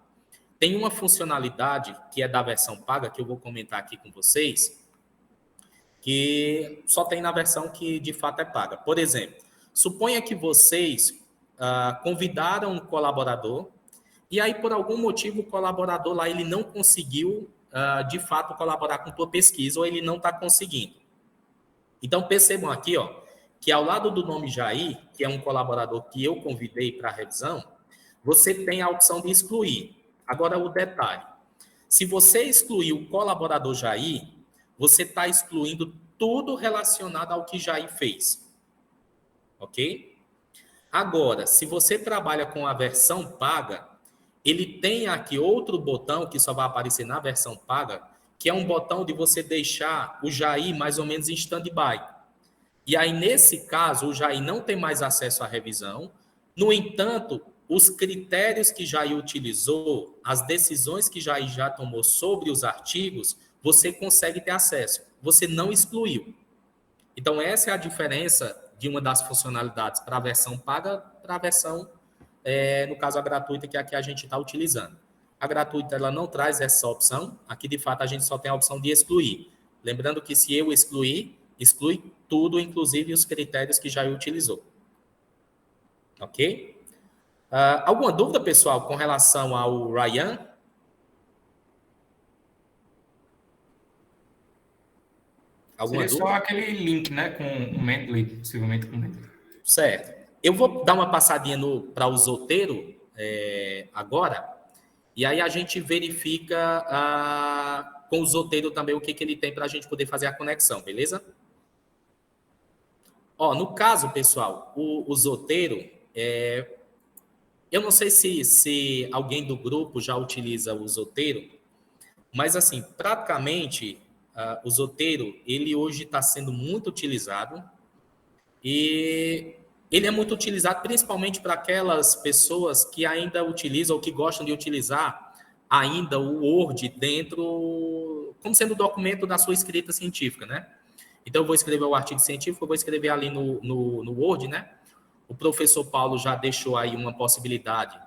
Tem uma funcionalidade que é da versão paga, que eu vou comentar aqui com vocês, que só tem na versão que de fato é paga. Por exemplo, suponha que vocês convidaram um colaborador e aí, por algum motivo, o colaborador lá ele não conseguiu, de fato, colaborar com a tua pesquisa ou ele não está conseguindo. Então, percebam aqui, ó, que ao lado do nome Jair, que é um colaborador que eu convidei para a revisão, você tem a opção de excluir. Agora, o detalhe. Se você excluir o colaborador Jair, você está excluindo tudo relacionado ao que Jair fez. Ok? Agora, se você trabalha com a versão paga, ele tem aqui outro botão que só vai aparecer na versão paga, que é um botão de você deixar o Jair mais ou menos em stand-by. E aí, nesse caso, o Jair não tem mais acesso à revisão. No entanto, os critérios que Jair utilizou, as decisões que Jair já tomou sobre os artigos, você consegue ter acesso. Você não excluiu. Então, essa é a diferença de uma das funcionalidades para a versão paga para a versão, no caso, a gratuita, que é a que a gente está utilizando. A gratuita, ela não traz essa opção. Aqui, de fato, a gente só tem a opção de excluir. Lembrando que se eu excluir, exclui tudo, inclusive os critérios que Jair utilizou. Ok? Alguma dúvida, pessoal, com relação ao Ryan? Seria só aquele link, né, com o Mendeley, possivelmente com o Mendeley. Certo. Eu vou dar uma passadinha para o Zotero agora, e aí a gente verifica com o Zotero também o que ele tem para a gente poder fazer a conexão, beleza? Ó, no caso, pessoal, o Zotero, eu não sei se alguém do grupo já utiliza o Zotero, mas, assim, praticamente, o Zotero, ele hoje está sendo muito utilizado e ele é muito utilizado principalmente para aquelas pessoas que ainda utilizam ou que gostam de utilizar ainda o Word dentro, como sendo documento da sua escrita científica, né? Então, eu vou escrever o artigo científico, eu vou escrever ali no Word, né? O professor Paulo já deixou aí uma possibilidade,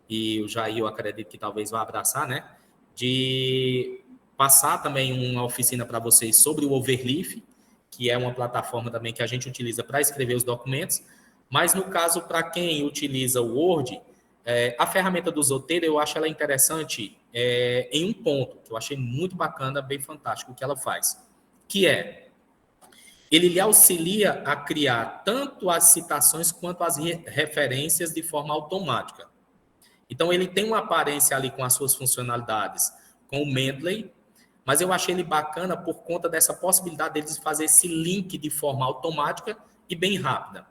e o Jair, eu acredito que talvez vá abraçar, né? De passar também uma oficina para vocês sobre o Overleaf, que é uma plataforma também que a gente utiliza para escrever os documentos. Mas, no caso, para quem utiliza o Word, a ferramenta do Zotero, eu acho ela interessante em um ponto, que eu achei muito bacana, bem fantástico o que ela faz, que ele lhe auxilia a criar tanto as citações quanto as referências de forma automática. Então, ele tem uma aparência ali com as suas funcionalidades com o Mendeley, mas eu achei ele bacana por conta dessa possibilidade deles fazer esse link de forma automática e bem rápida.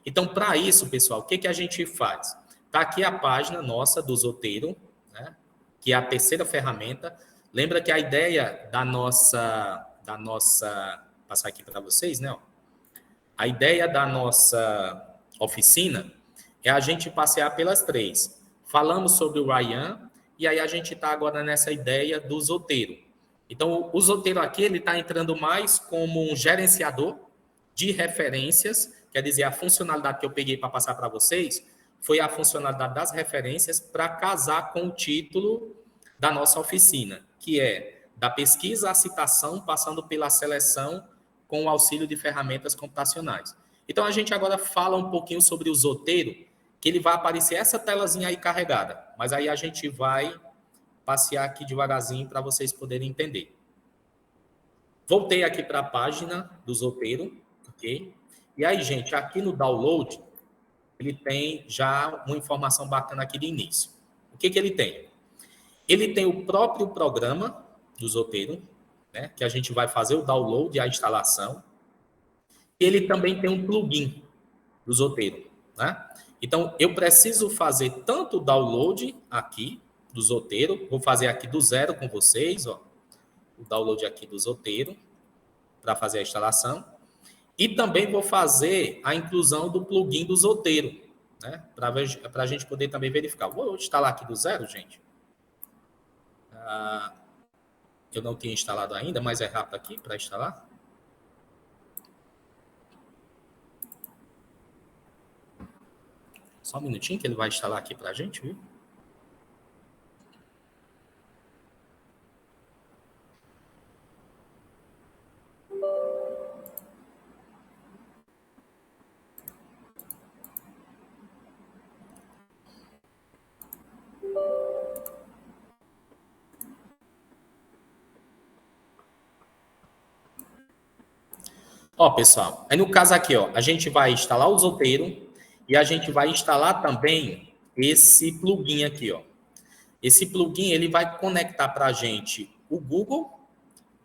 Então, para isso, pessoal, o que a gente faz? Está aqui a página nossa do Zotero, né, que é a terceira ferramenta. Lembra que a ideia da nossa passar aqui para vocês, né? Ó. A ideia da nossa oficina é a gente passear pelas três. Falamos sobre o Ryan e aí a gente está agora nessa ideia do Zotero. Então, o Zotero aqui ele está entrando mais como um gerenciador de referências, quer dizer, a funcionalidade que eu peguei para passar para vocês foi a funcionalidade das referências para casar com o título da nossa oficina, que é da pesquisa à citação, passando pela seleção com o auxílio de ferramentas computacionais. Então, a gente agora fala um pouquinho sobre o Zotero, que ele vai aparecer essa telazinha aí carregada, mas aí a gente vai passear aqui devagarzinho para vocês poderem entender. Voltei aqui para a página do Zotero, ok? E aí, gente, aqui no download, ele tem já uma informação bacana aqui de início. O que ele tem? Ele tem o próprio programa do Zotero, né, que a gente vai fazer o download e a instalação. Ele também tem um plugin do Zotero, né? Então, eu preciso fazer tanto o download aqui do Zotero, vou fazer aqui do zero com vocês, ó, o download aqui do Zotero, para fazer a instalação. E também vou fazer a inclusão do plugin do Zotero, né? Para a gente poder também verificar. Vou instalar aqui do zero, gente. Eu não tinha instalado ainda, mas é rápido aqui para instalar. Só um minutinho que ele vai instalar aqui para a gente, viu? Ó, pessoal, aí no caso aqui, ó, a gente vai instalar o Zotero e a gente vai instalar também esse plugin aqui, ó. Esse plugin, ele vai conectar para a gente o Google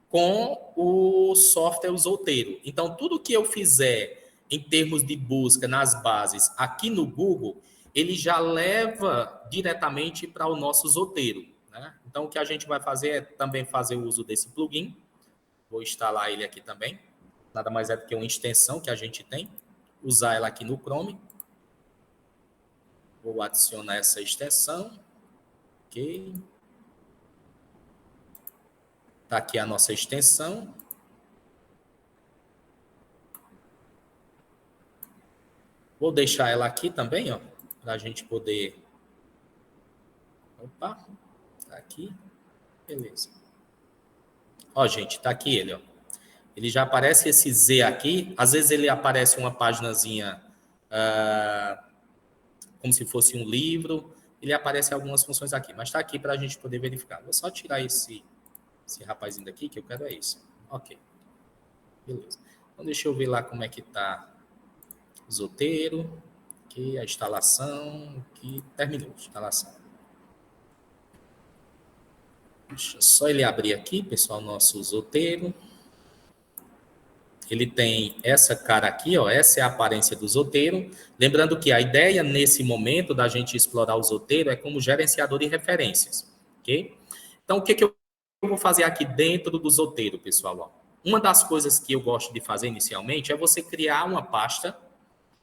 com o software Zotero. Então, tudo que eu fizer em termos de busca nas bases aqui no Google, ele já leva diretamente para o nosso Zotero, né? Então, o que a gente vai fazer é também fazer o uso desse plugin. Vou instalar ele aqui também. Nada mais é do que uma extensão que a gente tem. Usar ela aqui no Chrome. Vou adicionar essa extensão. Ok. Está aqui a nossa extensão. Vou deixar ela aqui também, ó, para a gente poder... Opa, está aqui. Beleza. Ó, gente, está aqui ele, ó. Ele já aparece esse Z aqui. Às vezes ele aparece uma paginazinha como se fosse um livro. Ele aparece algumas funções aqui, mas está aqui para a gente poder verificar. Vou só tirar esse rapazinho daqui, que eu quero é esse. Ok. Beleza. Então, deixa eu ver lá como é que está o Zotero. Aqui, a instalação. Que terminou a instalação. Deixa só ele abrir aqui, pessoal, nosso Zotero. Ele tem essa cara aqui, ó, essa é a aparência do Zotero. Lembrando que a ideia nesse momento da gente explorar o Zotero é como gerenciador de referências, ok? Então, o que eu vou fazer aqui dentro do Zotero, pessoal? Ó, uma das coisas que eu gosto de fazer inicialmente é você criar uma pasta,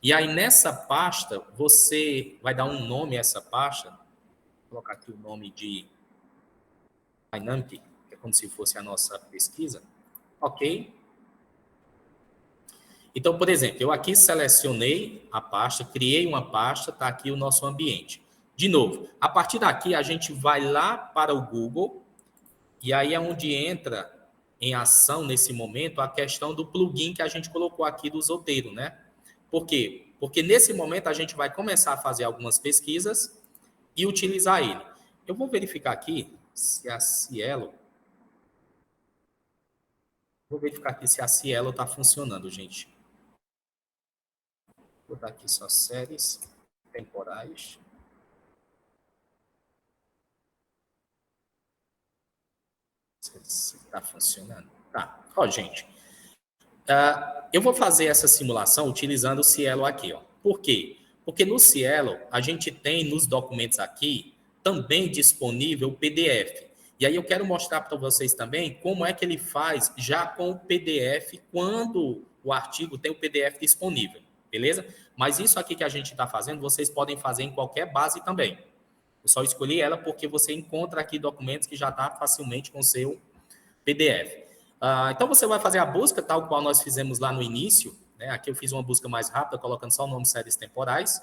e aí nessa pasta você vai dar um nome a essa pasta, vou colocar aqui o nome de Dynamic, que é como se fosse a nossa pesquisa, ok? Então, por exemplo, eu aqui selecionei a pasta, criei uma pasta, está aqui o nosso ambiente. De novo, a partir daqui a gente vai lá para o Google e aí é onde entra em ação nesse momento a questão do plugin que a gente colocou aqui do Zotero, né? Por quê? Porque nesse momento a gente vai começar a fazer algumas pesquisas e utilizar ele. Eu vou verificar aqui se a Cielo... Vou verificar aqui se a Cielo está funcionando, gente. Vou botar aqui só séries temporais. Se está funcionando. Tá. Ó, gente. Eu vou fazer essa simulação utilizando o Cielo aqui, ó. Por quê? Porque no Cielo, a gente tem nos documentos aqui também disponível o PDF. E aí eu quero mostrar para vocês também como é que ele faz já com o PDF quando o artigo tem o PDF disponível. Beleza? Mas isso aqui que a gente está fazendo, vocês podem fazer em qualquer base também. Eu só escolhi ela porque você encontra aqui documentos que já está facilmente com o seu PDF. Então, você vai fazer a busca, tal qual nós fizemos lá no início. Né? Aqui eu fiz uma busca mais rápida, colocando só o nome de séries temporais.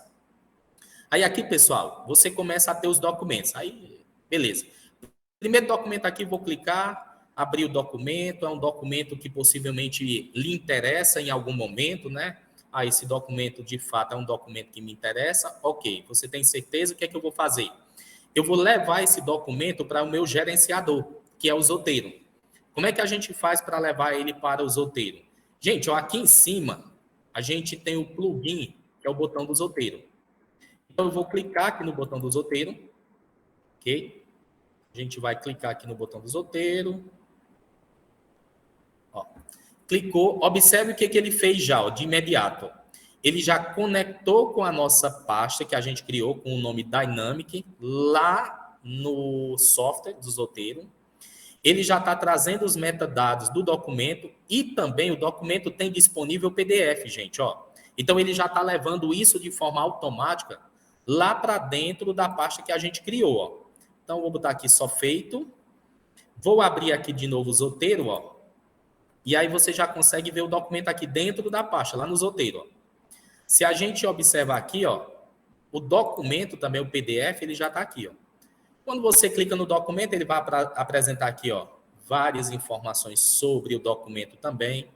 Aí aqui, pessoal, você começa a ter os documentos. Aí, beleza. Primeiro documento aqui, vou clicar, abrir o documento. É um documento que possivelmente lhe interessa em algum momento, né? Esse documento, de fato, é um documento que me interessa. Ok, você tem certeza? O que é que eu vou fazer? Eu vou levar esse documento para o meu gerenciador, que é o Zotero. Como é que a gente faz para levar ele para o Zotero? Gente, ó, aqui em cima, a gente tem o plugin, que é o botão do Zotero. Então, eu vou clicar aqui no botão do Zotero. Ok? A gente vai clicar aqui no botão do Zotero. Ó. Clicou, observe o que ele fez já, ó, de imediato. ele já conectou com a nossa pasta que a gente criou com o nome Dynamic lá no software do Zotero. Ele já está trazendo os metadados do documento e também o documento tem disponível PDF, gente, ó. Então, ele já está levando isso de forma automática lá para dentro da pasta que a gente criou, ó. Então, vou botar aqui só feito. Vou abrir aqui de novo o Zotero, ó. E aí você já consegue ver o documento aqui dentro da pasta, lá no Zotero, ó. Se a gente observar aqui, ó, o documento também, o PDF, ele já está aqui, ó. Quando você clica no documento, ele vai apresentar aqui, ó, várias informações sobre o documento também.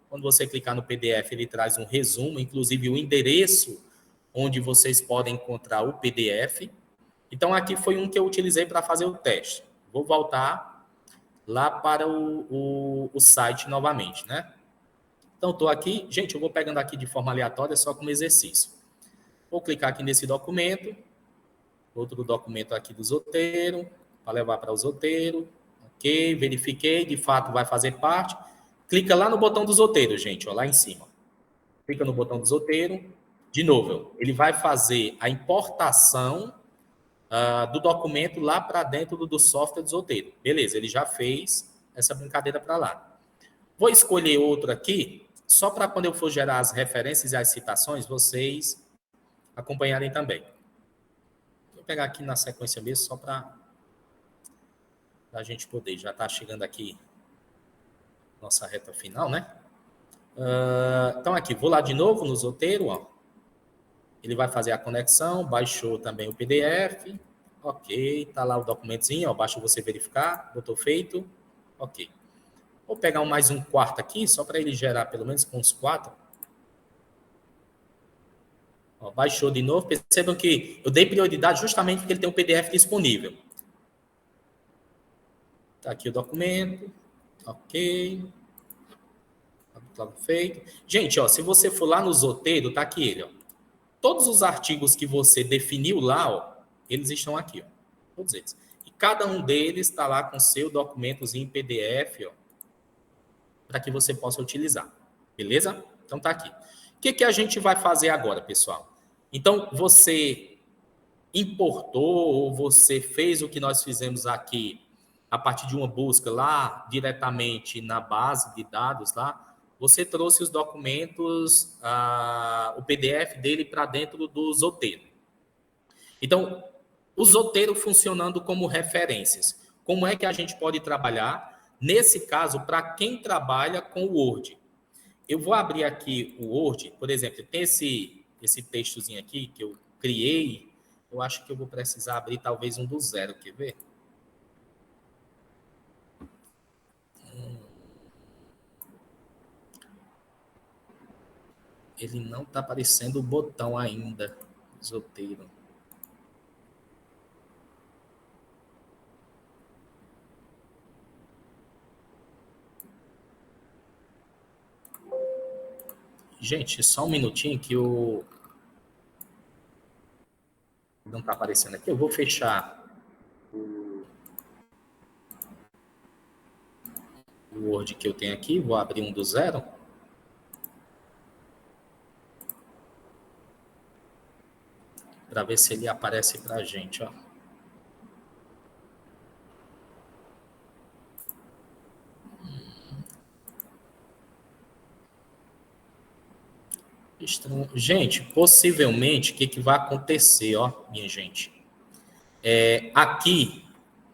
Quando você clicar no PDF, ele traz um resumo, inclusive o endereço onde vocês podem encontrar o PDF. Então, aqui foi um que eu utilizei para fazer o teste. Vou voltar lá para o site novamente, né? Então, estou aqui. Gente, eu vou pegando aqui de forma aleatória, só como exercício. Vou clicar aqui nesse documento. Outro documento aqui do Zotero, para levar para o Zotero. Ok, verifiquei, de fato vai fazer parte. Clica lá no botão do Zotero, gente, ó, lá em cima. Clica no botão do Zotero. De novo, ele vai fazer a importação do documento lá para dentro do software do Zotero. Beleza, ele já fez essa brincadeira para lá. Vou escolher outro aqui, só para quando eu for gerar as referências e as citações, vocês acompanharem também. Vou pegar aqui na sequência mesmo, só para a gente poder. Já está chegando aqui nossa reta final, né? Então, aqui, vou lá de novo no Zotero, ó. Ele vai fazer a conexão, baixou também o PDF. Ok, tá lá o documentozinho, ó. Basta você verificar, botou feito. Ok. Vou pegar mais um quarto aqui, só para ele gerar pelo menos com uns 4. Ó, baixou de novo. Percebam que eu dei prioridade justamente porque ele tem um PDF disponível. Tá aqui o documento. Ok. Tá feito. Gente, ó, se você for lá no Zotero, tá aqui ele, ó. Todos os artigos que você definiu lá, ó, eles estão aqui, ó. Todos eles. E cada um deles está lá com seu documentozinho em PDF, ó, para que você possa utilizar. Beleza? Então tá aqui. O que a gente vai fazer agora, pessoal? Então, você importou ou você fez o que nós fizemos aqui a partir de uma busca lá diretamente na base de dados lá, você trouxe os documentos, o PDF dele para dentro do Zotero. Então, o Zotero funcionando como referências. Como é que a gente pode trabalhar? Nesse caso, para quem trabalha com o Word. Eu vou abrir aqui o Word, por exemplo, tem esse textozinho aqui que eu criei. Eu acho que eu vou precisar abrir talvez um do zero, quer ver? Ele não está aparecendo o botão ainda, Zotero. Gente, só um minutinho que o... Não está aparecendo aqui. Eu vou fechar o Word que eu tenho aqui. Vou abrir um do zero. Para ver se ele aparece para a gente, ó. Gente, possivelmente, o que vai acontecer, ó, minha gente? Aqui,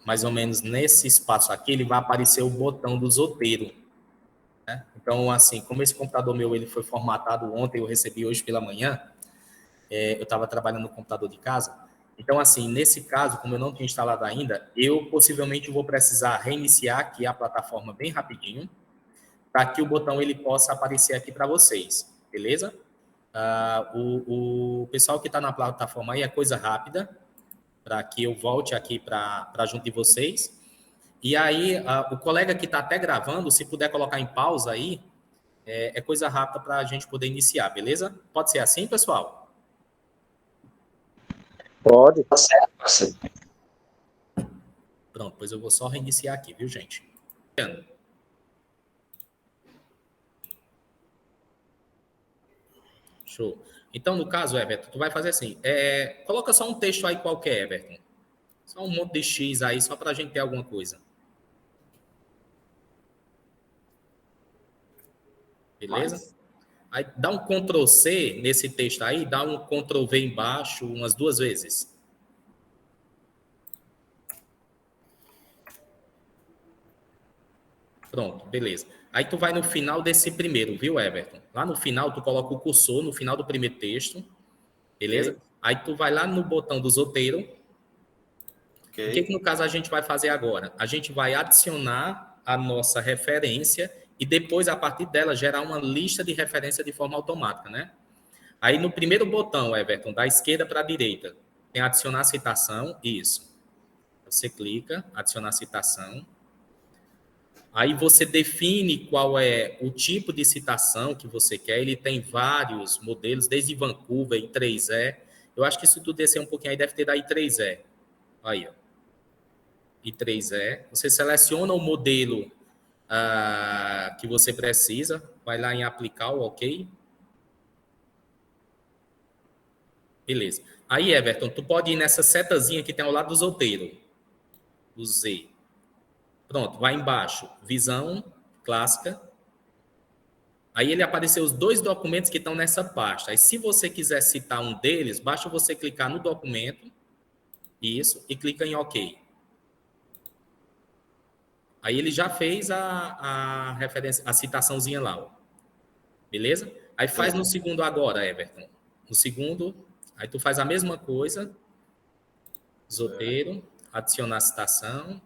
mais ou menos nesse espaço aqui, ele vai aparecer o botão do Zotero, né? Então, assim, como esse computador meu ele foi formatado ontem, eu recebi hoje pela manhã, eu estava trabalhando no computador de casa. Então, assim, nesse caso, como eu não tinha instalado ainda, eu possivelmente vou precisar reiniciar aqui a plataforma bem rapidinho, para que o botão ele possa aparecer aqui para vocês, beleza? O pessoal que está na plataforma aí é coisa rápida, para que eu volte aqui para junto de vocês. E aí, o colega que está até gravando, se puder colocar em pausa aí, é coisa rápida para a gente poder iniciar, beleza? Pode ser assim, pessoal? Pode. Tá certo, parceiro. Pronto, pois eu vou só reiniciar aqui, viu, gente? Show. Então, no caso, Everton, tu vai fazer assim, coloca só um texto aí qualquer, Everton. Só um monte de X aí, só para a gente ter alguma coisa. Beleza? Aí dá um Ctrl C nesse texto aí, dá um Ctrl V embaixo umas 2 vezes. Pronto, beleza. Aí tu vai no final desse primeiro, viu, Everton? Lá no final, tu coloca o cursor no final do primeiro texto, beleza? Ok. Aí tu vai lá no botão do roteiro. Ok. O que no caso a gente vai fazer agora? A gente vai adicionar a nossa referência e depois, a partir dela, gerar uma lista de referência de forma automática, né? Aí no primeiro botão, Everton, da esquerda para a direita, tem adicionar citação, isso. Você clica, adicionar citação. Aí você define qual é o tipo de citação que você quer. Ele tem vários modelos, desde Vancouver, I3E. Eu acho que se tu descer um pouquinho aí, deve ter da I3E. Aí, ó. I3E. Você seleciona o modelo que você precisa. Vai lá em aplicar o OK. Beleza. Aí, Everton, tu pode ir nessa setazinha que tem ao lado do roteiro. O Z. Pronto, vai embaixo. Visão clássica. Aí ele apareceu os 2 documentos que estão nessa pasta. Aí se você quiser citar um deles, basta você clicar no documento, isso, e clica em OK. Aí ele já fez a referência, a citaçãozinha lá, ó. Beleza? Aí faz no segundo agora, Everton. No segundo, aí tu faz a mesma coisa, roteiro, adicionar citação,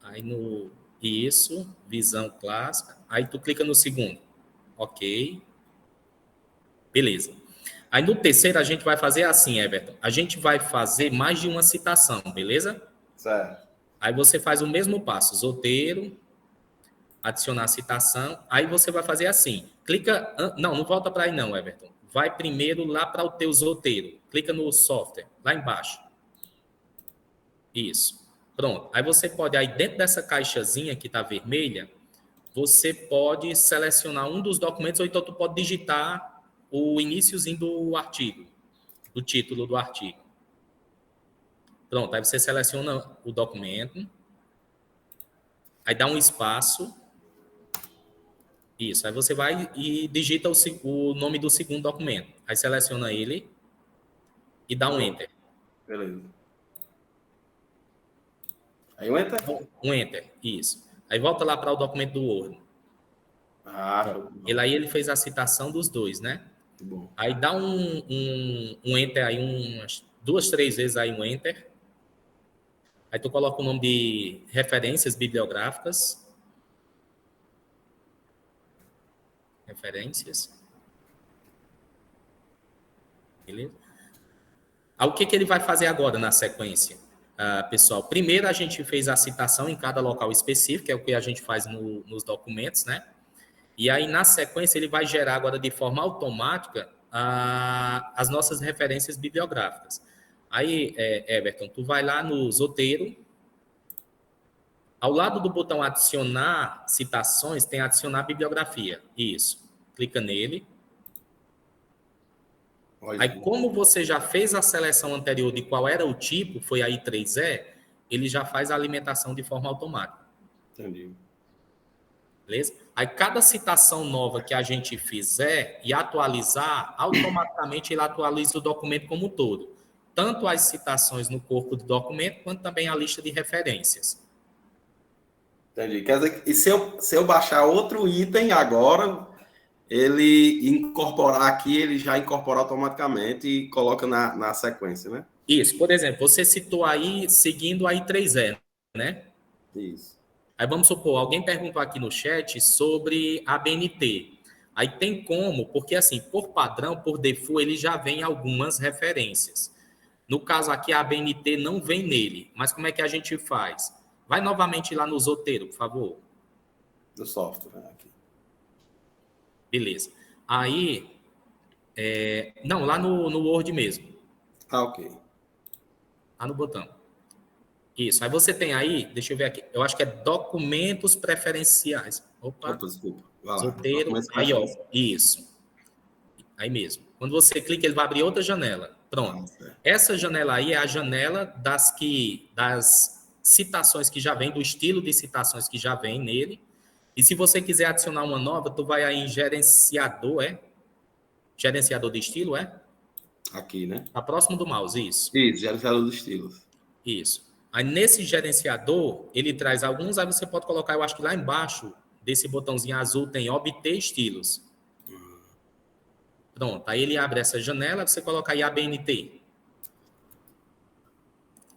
aí no isso, visão clássica, aí tu clica no segundo. Ok. Beleza. Aí no terceiro a gente vai fazer assim, Everton. A gente vai fazer mais de uma citação, beleza? Certo. Aí você faz o mesmo passo, roteiro, adicionar citação. Aí você vai fazer assim. Clica, não volta para aí não, Everton. Vai primeiro lá para o teu roteiro. Clica no software, lá embaixo. Isso. Pronto. Aí você pode, aí dentro dessa caixazinha que está vermelha, você pode selecionar um dos documentos, ou então tu pode digitar o iniciozinho do artigo, do título do artigo. Pronto, aí você seleciona o documento, aí dá um espaço, isso, aí você vai e digita o nome do segundo documento, aí seleciona ele e dá um Enter. Beleza. Aí um Enter? Um Enter, isso. Aí volta lá para o documento do Word. Ele fez a citação dos 2, né? Bom. Aí dá um Enter aí, umas 2, 3 vezes aí um Enter. Aí tu coloca o nome de referências bibliográficas. Referências. Beleza? Aí o que ele vai fazer agora na sequência? Pessoal, primeiro a gente fez a citação em cada local específico, que é o que a gente faz nos documentos, né? E aí, na sequência, ele vai gerar agora de forma automática as nossas referências bibliográficas. Aí, Everton, tu vai lá no roteiro. Ao lado do botão adicionar citações, tem adicionar bibliografia. Isso. Clica nele. Aí, como você já fez a seleção anterior de qual era o tipo, foi a I3E, ele já faz a alimentação de forma automática. Entendi. Beleza? Aí, cada citação nova que a gente fizer e atualizar, automaticamente ele atualiza o documento como um todo. Tanto as citações no corpo do documento, quanto também a lista de referências. Entendi. Quer dizer, e se eu baixar outro item agora, ele incorporar aqui, ele já incorpora automaticamente e coloca na sequência, né? Isso. Por exemplo, você citou aí seguindo a I3E, né? Isso. Aí vamos supor, alguém perguntou aqui no chat sobre a BNT. Aí tem como, porque assim, por padrão, por default, ele já vem algumas referências. No caso aqui, a BNT não vem nele. Mas como é que a gente faz? Vai novamente lá no roteiro, por favor. Do software, né? Aqui. Beleza. Aí, não, lá no Word mesmo. Ok. Lá no botão. Isso. Aí você tem aí, deixa eu ver aqui, eu acho que é documentos preferenciais. Opa, Desculpa. Vai lá. roteiro. Aí, ó, isso. Aí mesmo. Quando você clica, ele vai abrir outra janela. Pronto. Essa janela aí é a janela das citações que já vem, do estilo de citações que já vem nele. E se você quiser adicionar uma nova, tu vai aí em gerenciador, Gerenciador de estilo, Aqui, né? Tá próximo do mouse, isso. Isso, gerenciador dos estilos. Isso. Aí nesse gerenciador, ele traz alguns, aí você pode colocar, eu acho que lá embaixo desse botãozinho azul tem obter estilos. Pronto, aí ele abre essa janela, você coloca aí ABNT.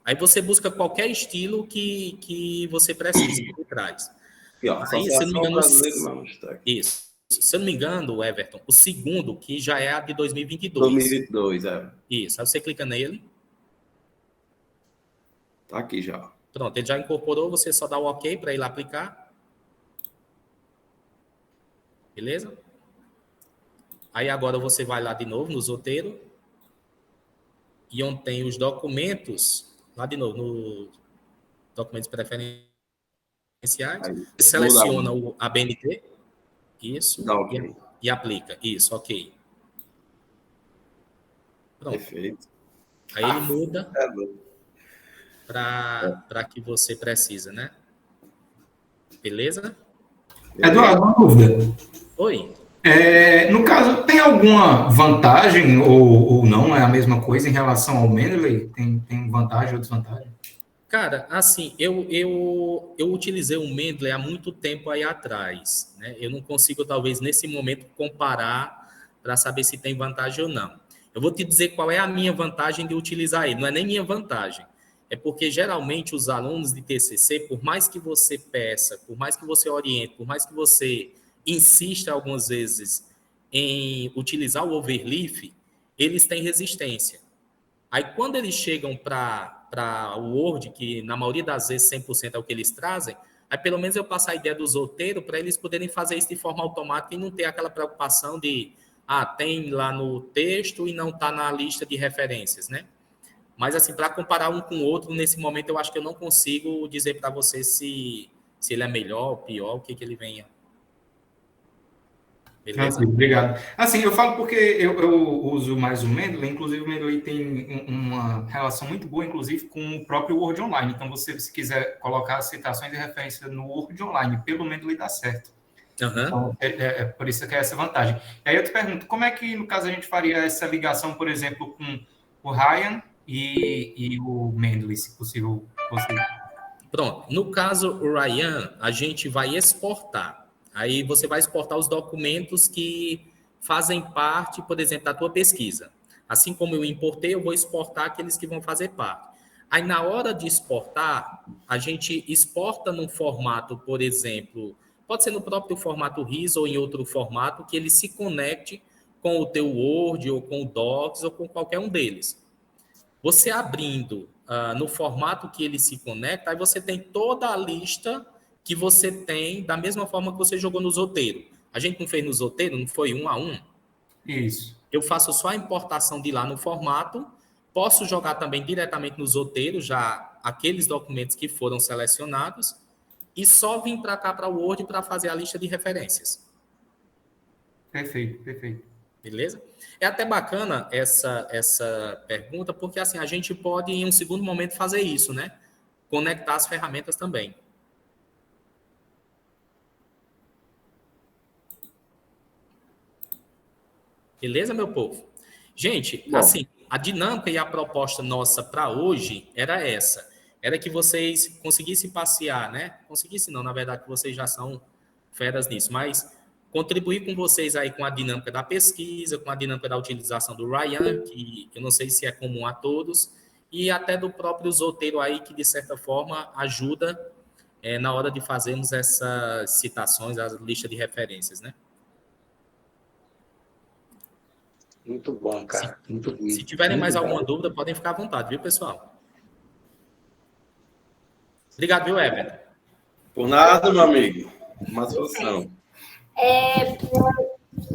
Aí você busca qualquer estilo que você precisa, que ele traz. Aqui, ó, Aí, se eu não me engano, Brasileiro, isso. Se eu não me engano, Everton, o segundo, que já é a de 2022. 2022, Isso, aí você clica nele. Tá aqui já. Pronto, ele já incorporou, você só dá o OK para ele aplicar. Beleza? Aí agora você vai lá de novo no roteiro. E onde tem os documentos, lá de novo, no documentos preferenciais, Aí, você seleciona o ABNT, isso, dá OK. e aplica. Isso, OK. Pronto. Perfeito. Aí ele muda É para que você precisa, né? Beleza? Eduardo, uma dúvida. Oi. No caso, tem alguma vantagem ou não? É a mesma coisa em relação ao Mendeley? Tem vantagem ou desvantagem? Cara, assim, eu utilizei o Mendeley há muito tempo aí atrás, né? Eu não consigo, talvez, nesse momento, comparar para saber se tem vantagem ou não. Eu vou te dizer qual é a minha vantagem de utilizar ele. Não é nem minha vantagem. É porque, geralmente, os alunos de TCC, por mais que você peça, por mais que você oriente, por mais que você insista algumas vezes em utilizar o overleaf, eles têm resistência. Aí, quando eles chegam para o Word, que na maioria das vezes 100% é o que eles trazem, aí pelo menos eu passo a ideia do roteiro para eles poderem fazer isso de forma automática e não ter aquela preocupação de, tem lá no texto e não está na lista de referências, né? Mas, assim, para comparar um com o outro, nesse momento eu acho que eu não consigo dizer para você se ele é melhor ou pior, o que ele venha. Beleza? Obrigado. Assim, eu falo porque eu uso mais o Mendeley, inclusive o Mendeley tem uma relação muito boa, inclusive, com o próprio Word Online. Então, você, se quiser colocar citações de referência no Word Online, pelo Mendeley dá certo. Uhum. Então, é por isso que é essa vantagem. E aí eu te pergunto, como é que, no caso, a gente faria essa ligação, por exemplo, com o Ryan e o Mendeley, se possível? Pronto. No caso, o Ryan, a gente vai exportar. Aí você vai exportar os documentos que fazem parte, por exemplo, da tua pesquisa. Assim como eu importei, eu vou exportar aqueles que vão fazer parte. Aí, na hora de exportar, a gente exporta num formato, por exemplo, pode ser no próprio formato RIS ou em outro formato, que ele se conecte com o teu Word ou com o Docs ou com qualquer um deles. Você abrindo no formato que ele se conecta, aí você tem toda a lista que você tem, da mesma forma que você jogou no roteiro. A gente não fez no roteiro, não foi 1 a 1? Isso. Eu faço só a importação de lá no formato, posso jogar também diretamente nos roteiros, já aqueles documentos que foram selecionados, e só vim para cá, para o Word, para fazer a lista de referências. Perfeito, perfeito. Beleza? É até bacana essa pergunta, porque assim, a gente pode, em um segundo momento, fazer isso, né? Conectar as ferramentas também. Beleza, meu povo? Gente, assim, a dinâmica e a proposta nossa para hoje era essa. Era que vocês conseguissem passear, né? Conseguissem não, na verdade, que vocês já são feras nisso, mas contribuir com vocês aí com a dinâmica da pesquisa, com a dinâmica da utilização do Ryan, que eu não sei se é comum a todos, e até do próprio roteiro aí, que de certa forma ajuda na hora de fazermos essas citações, a lista de referências, né? Muito bom, cara. Muito bom. Se tiverem muito mais bom. alguma dúvida, podem ficar à vontade, viu, pessoal? Obrigado, viu, Everton? Por nada, meu amigo. Uma solução.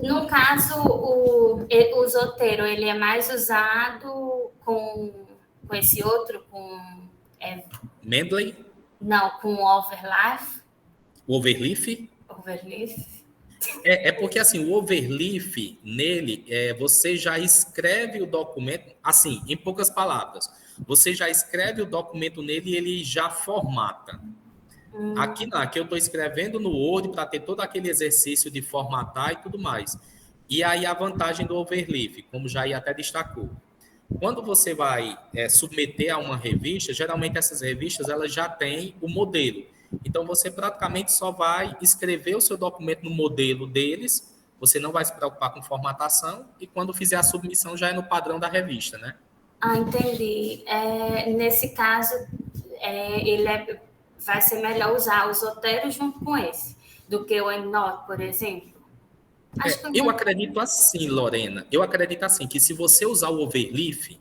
No caso, o Zotero, ele é mais usado com esse outro, Mendeley? Não, com o Overleaf. O Overleaf? Overleaf. É porque, assim, o overleaf, nele, você já escreve o documento, assim, em poucas palavras, você já escreve o documento nele e ele já formata. Aqui não, aqui eu estou escrevendo no Word para ter todo aquele exercício de formatar e tudo mais. E aí a vantagem do overleaf, como já até destacou. Quando você vai submeter a uma revista, geralmente essas revistas elas já têm o modelo. Então, você praticamente só vai escrever o seu documento no modelo deles, você não vai se preocupar com formatação, e quando fizer a submissão já é no padrão da revista, né? Ah, entendi. Nesse caso, vai ser melhor usar o Zotero junto com esse, do que o EndNote, por exemplo? Eu acredito assim, Lorena, eu acredito assim, que se você usar o overleaf,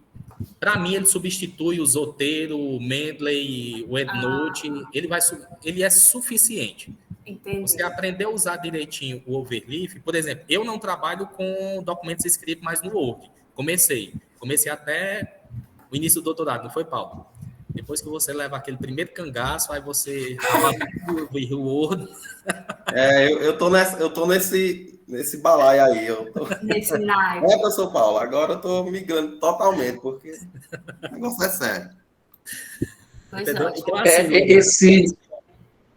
para mim ele substitui o Zotero, o Mendeley, o EndNote, ele é suficiente. Entendi. Você aprender a usar direitinho o overleaf, por exemplo, eu não trabalho com documentos escritos mais no Word. Comecei até o início do doutorado, não foi, Paulo? Depois que você leva aquele primeiro cangaço, aí você o Word. Eu tô nesse balaio aí. Nesse naipe. Professor Paulo, agora eu tô migrando totalmente, porque o negócio é sério. Entendeu? Então,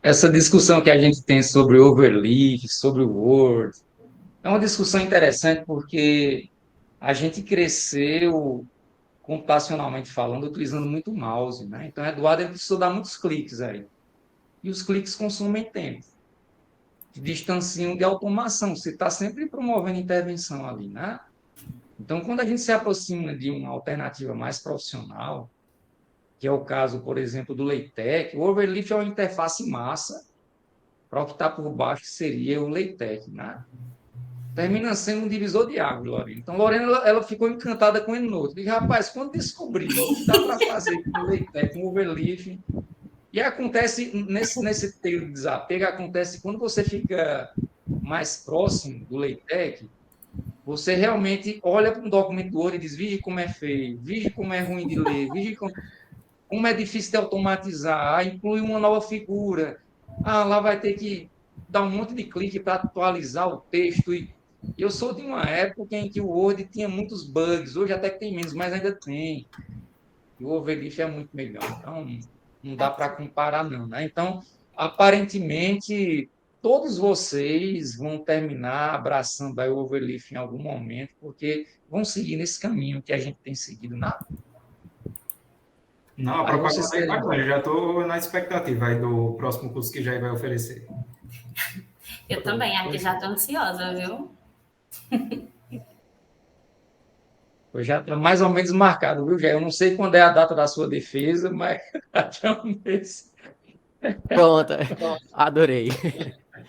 Essa discussão que a gente tem sobre o overleaf, sobre o Word, é uma discussão interessante porque a gente cresceu, computacionalmente falando, utilizando muito mouse, né? Então, Eduardo, ele precisou dar muitos cliques aí. E os cliques consomem tempo. Distanciam de automação. Você está sempre promovendo intervenção ali, né? Então, quando a gente se aproxima de uma alternativa mais profissional, que é o caso, por exemplo, do LaTeX, o overleaf é uma interface massa para o que está por baixo, que seria o LaTeX, né? Termina sendo um divisor de águas, Lorena. Então, Lorena, ela ficou encantada com o EndNote. Digo, rapaz, quando descobri que dá para fazer com o LaTeX, com o overleaf, e acontece, nesse termo de desapego, acontece quando você fica mais próximo do LaTeX, você realmente olha para um documento do Word e diz, vige como é feio, vige como é ruim de ler, vige como é difícil de automatizar, inclui uma nova figura, lá vai ter que dar um monte de clique para atualizar o texto. E eu sou de uma época em que o Word tinha muitos bugs, hoje até que tem menos, mas ainda tem. E o overleaf é muito melhor, então não dá para comparar não, né? Então, aparentemente, todos vocês vão terminar abraçando aí o overleaf em algum momento, porque vão seguir nesse caminho que a gente tem seguido na... Não, a propaganda é bacana, eu já estou na expectativa aí do próximo curso que Jair vai oferecer. Eu também, aqui já estou ansiosa, viu? Eu já está mais ou menos marcado, viu, Jair? Eu não sei quando é a data da sua defesa, mas já é um mês. Pronto, adorei.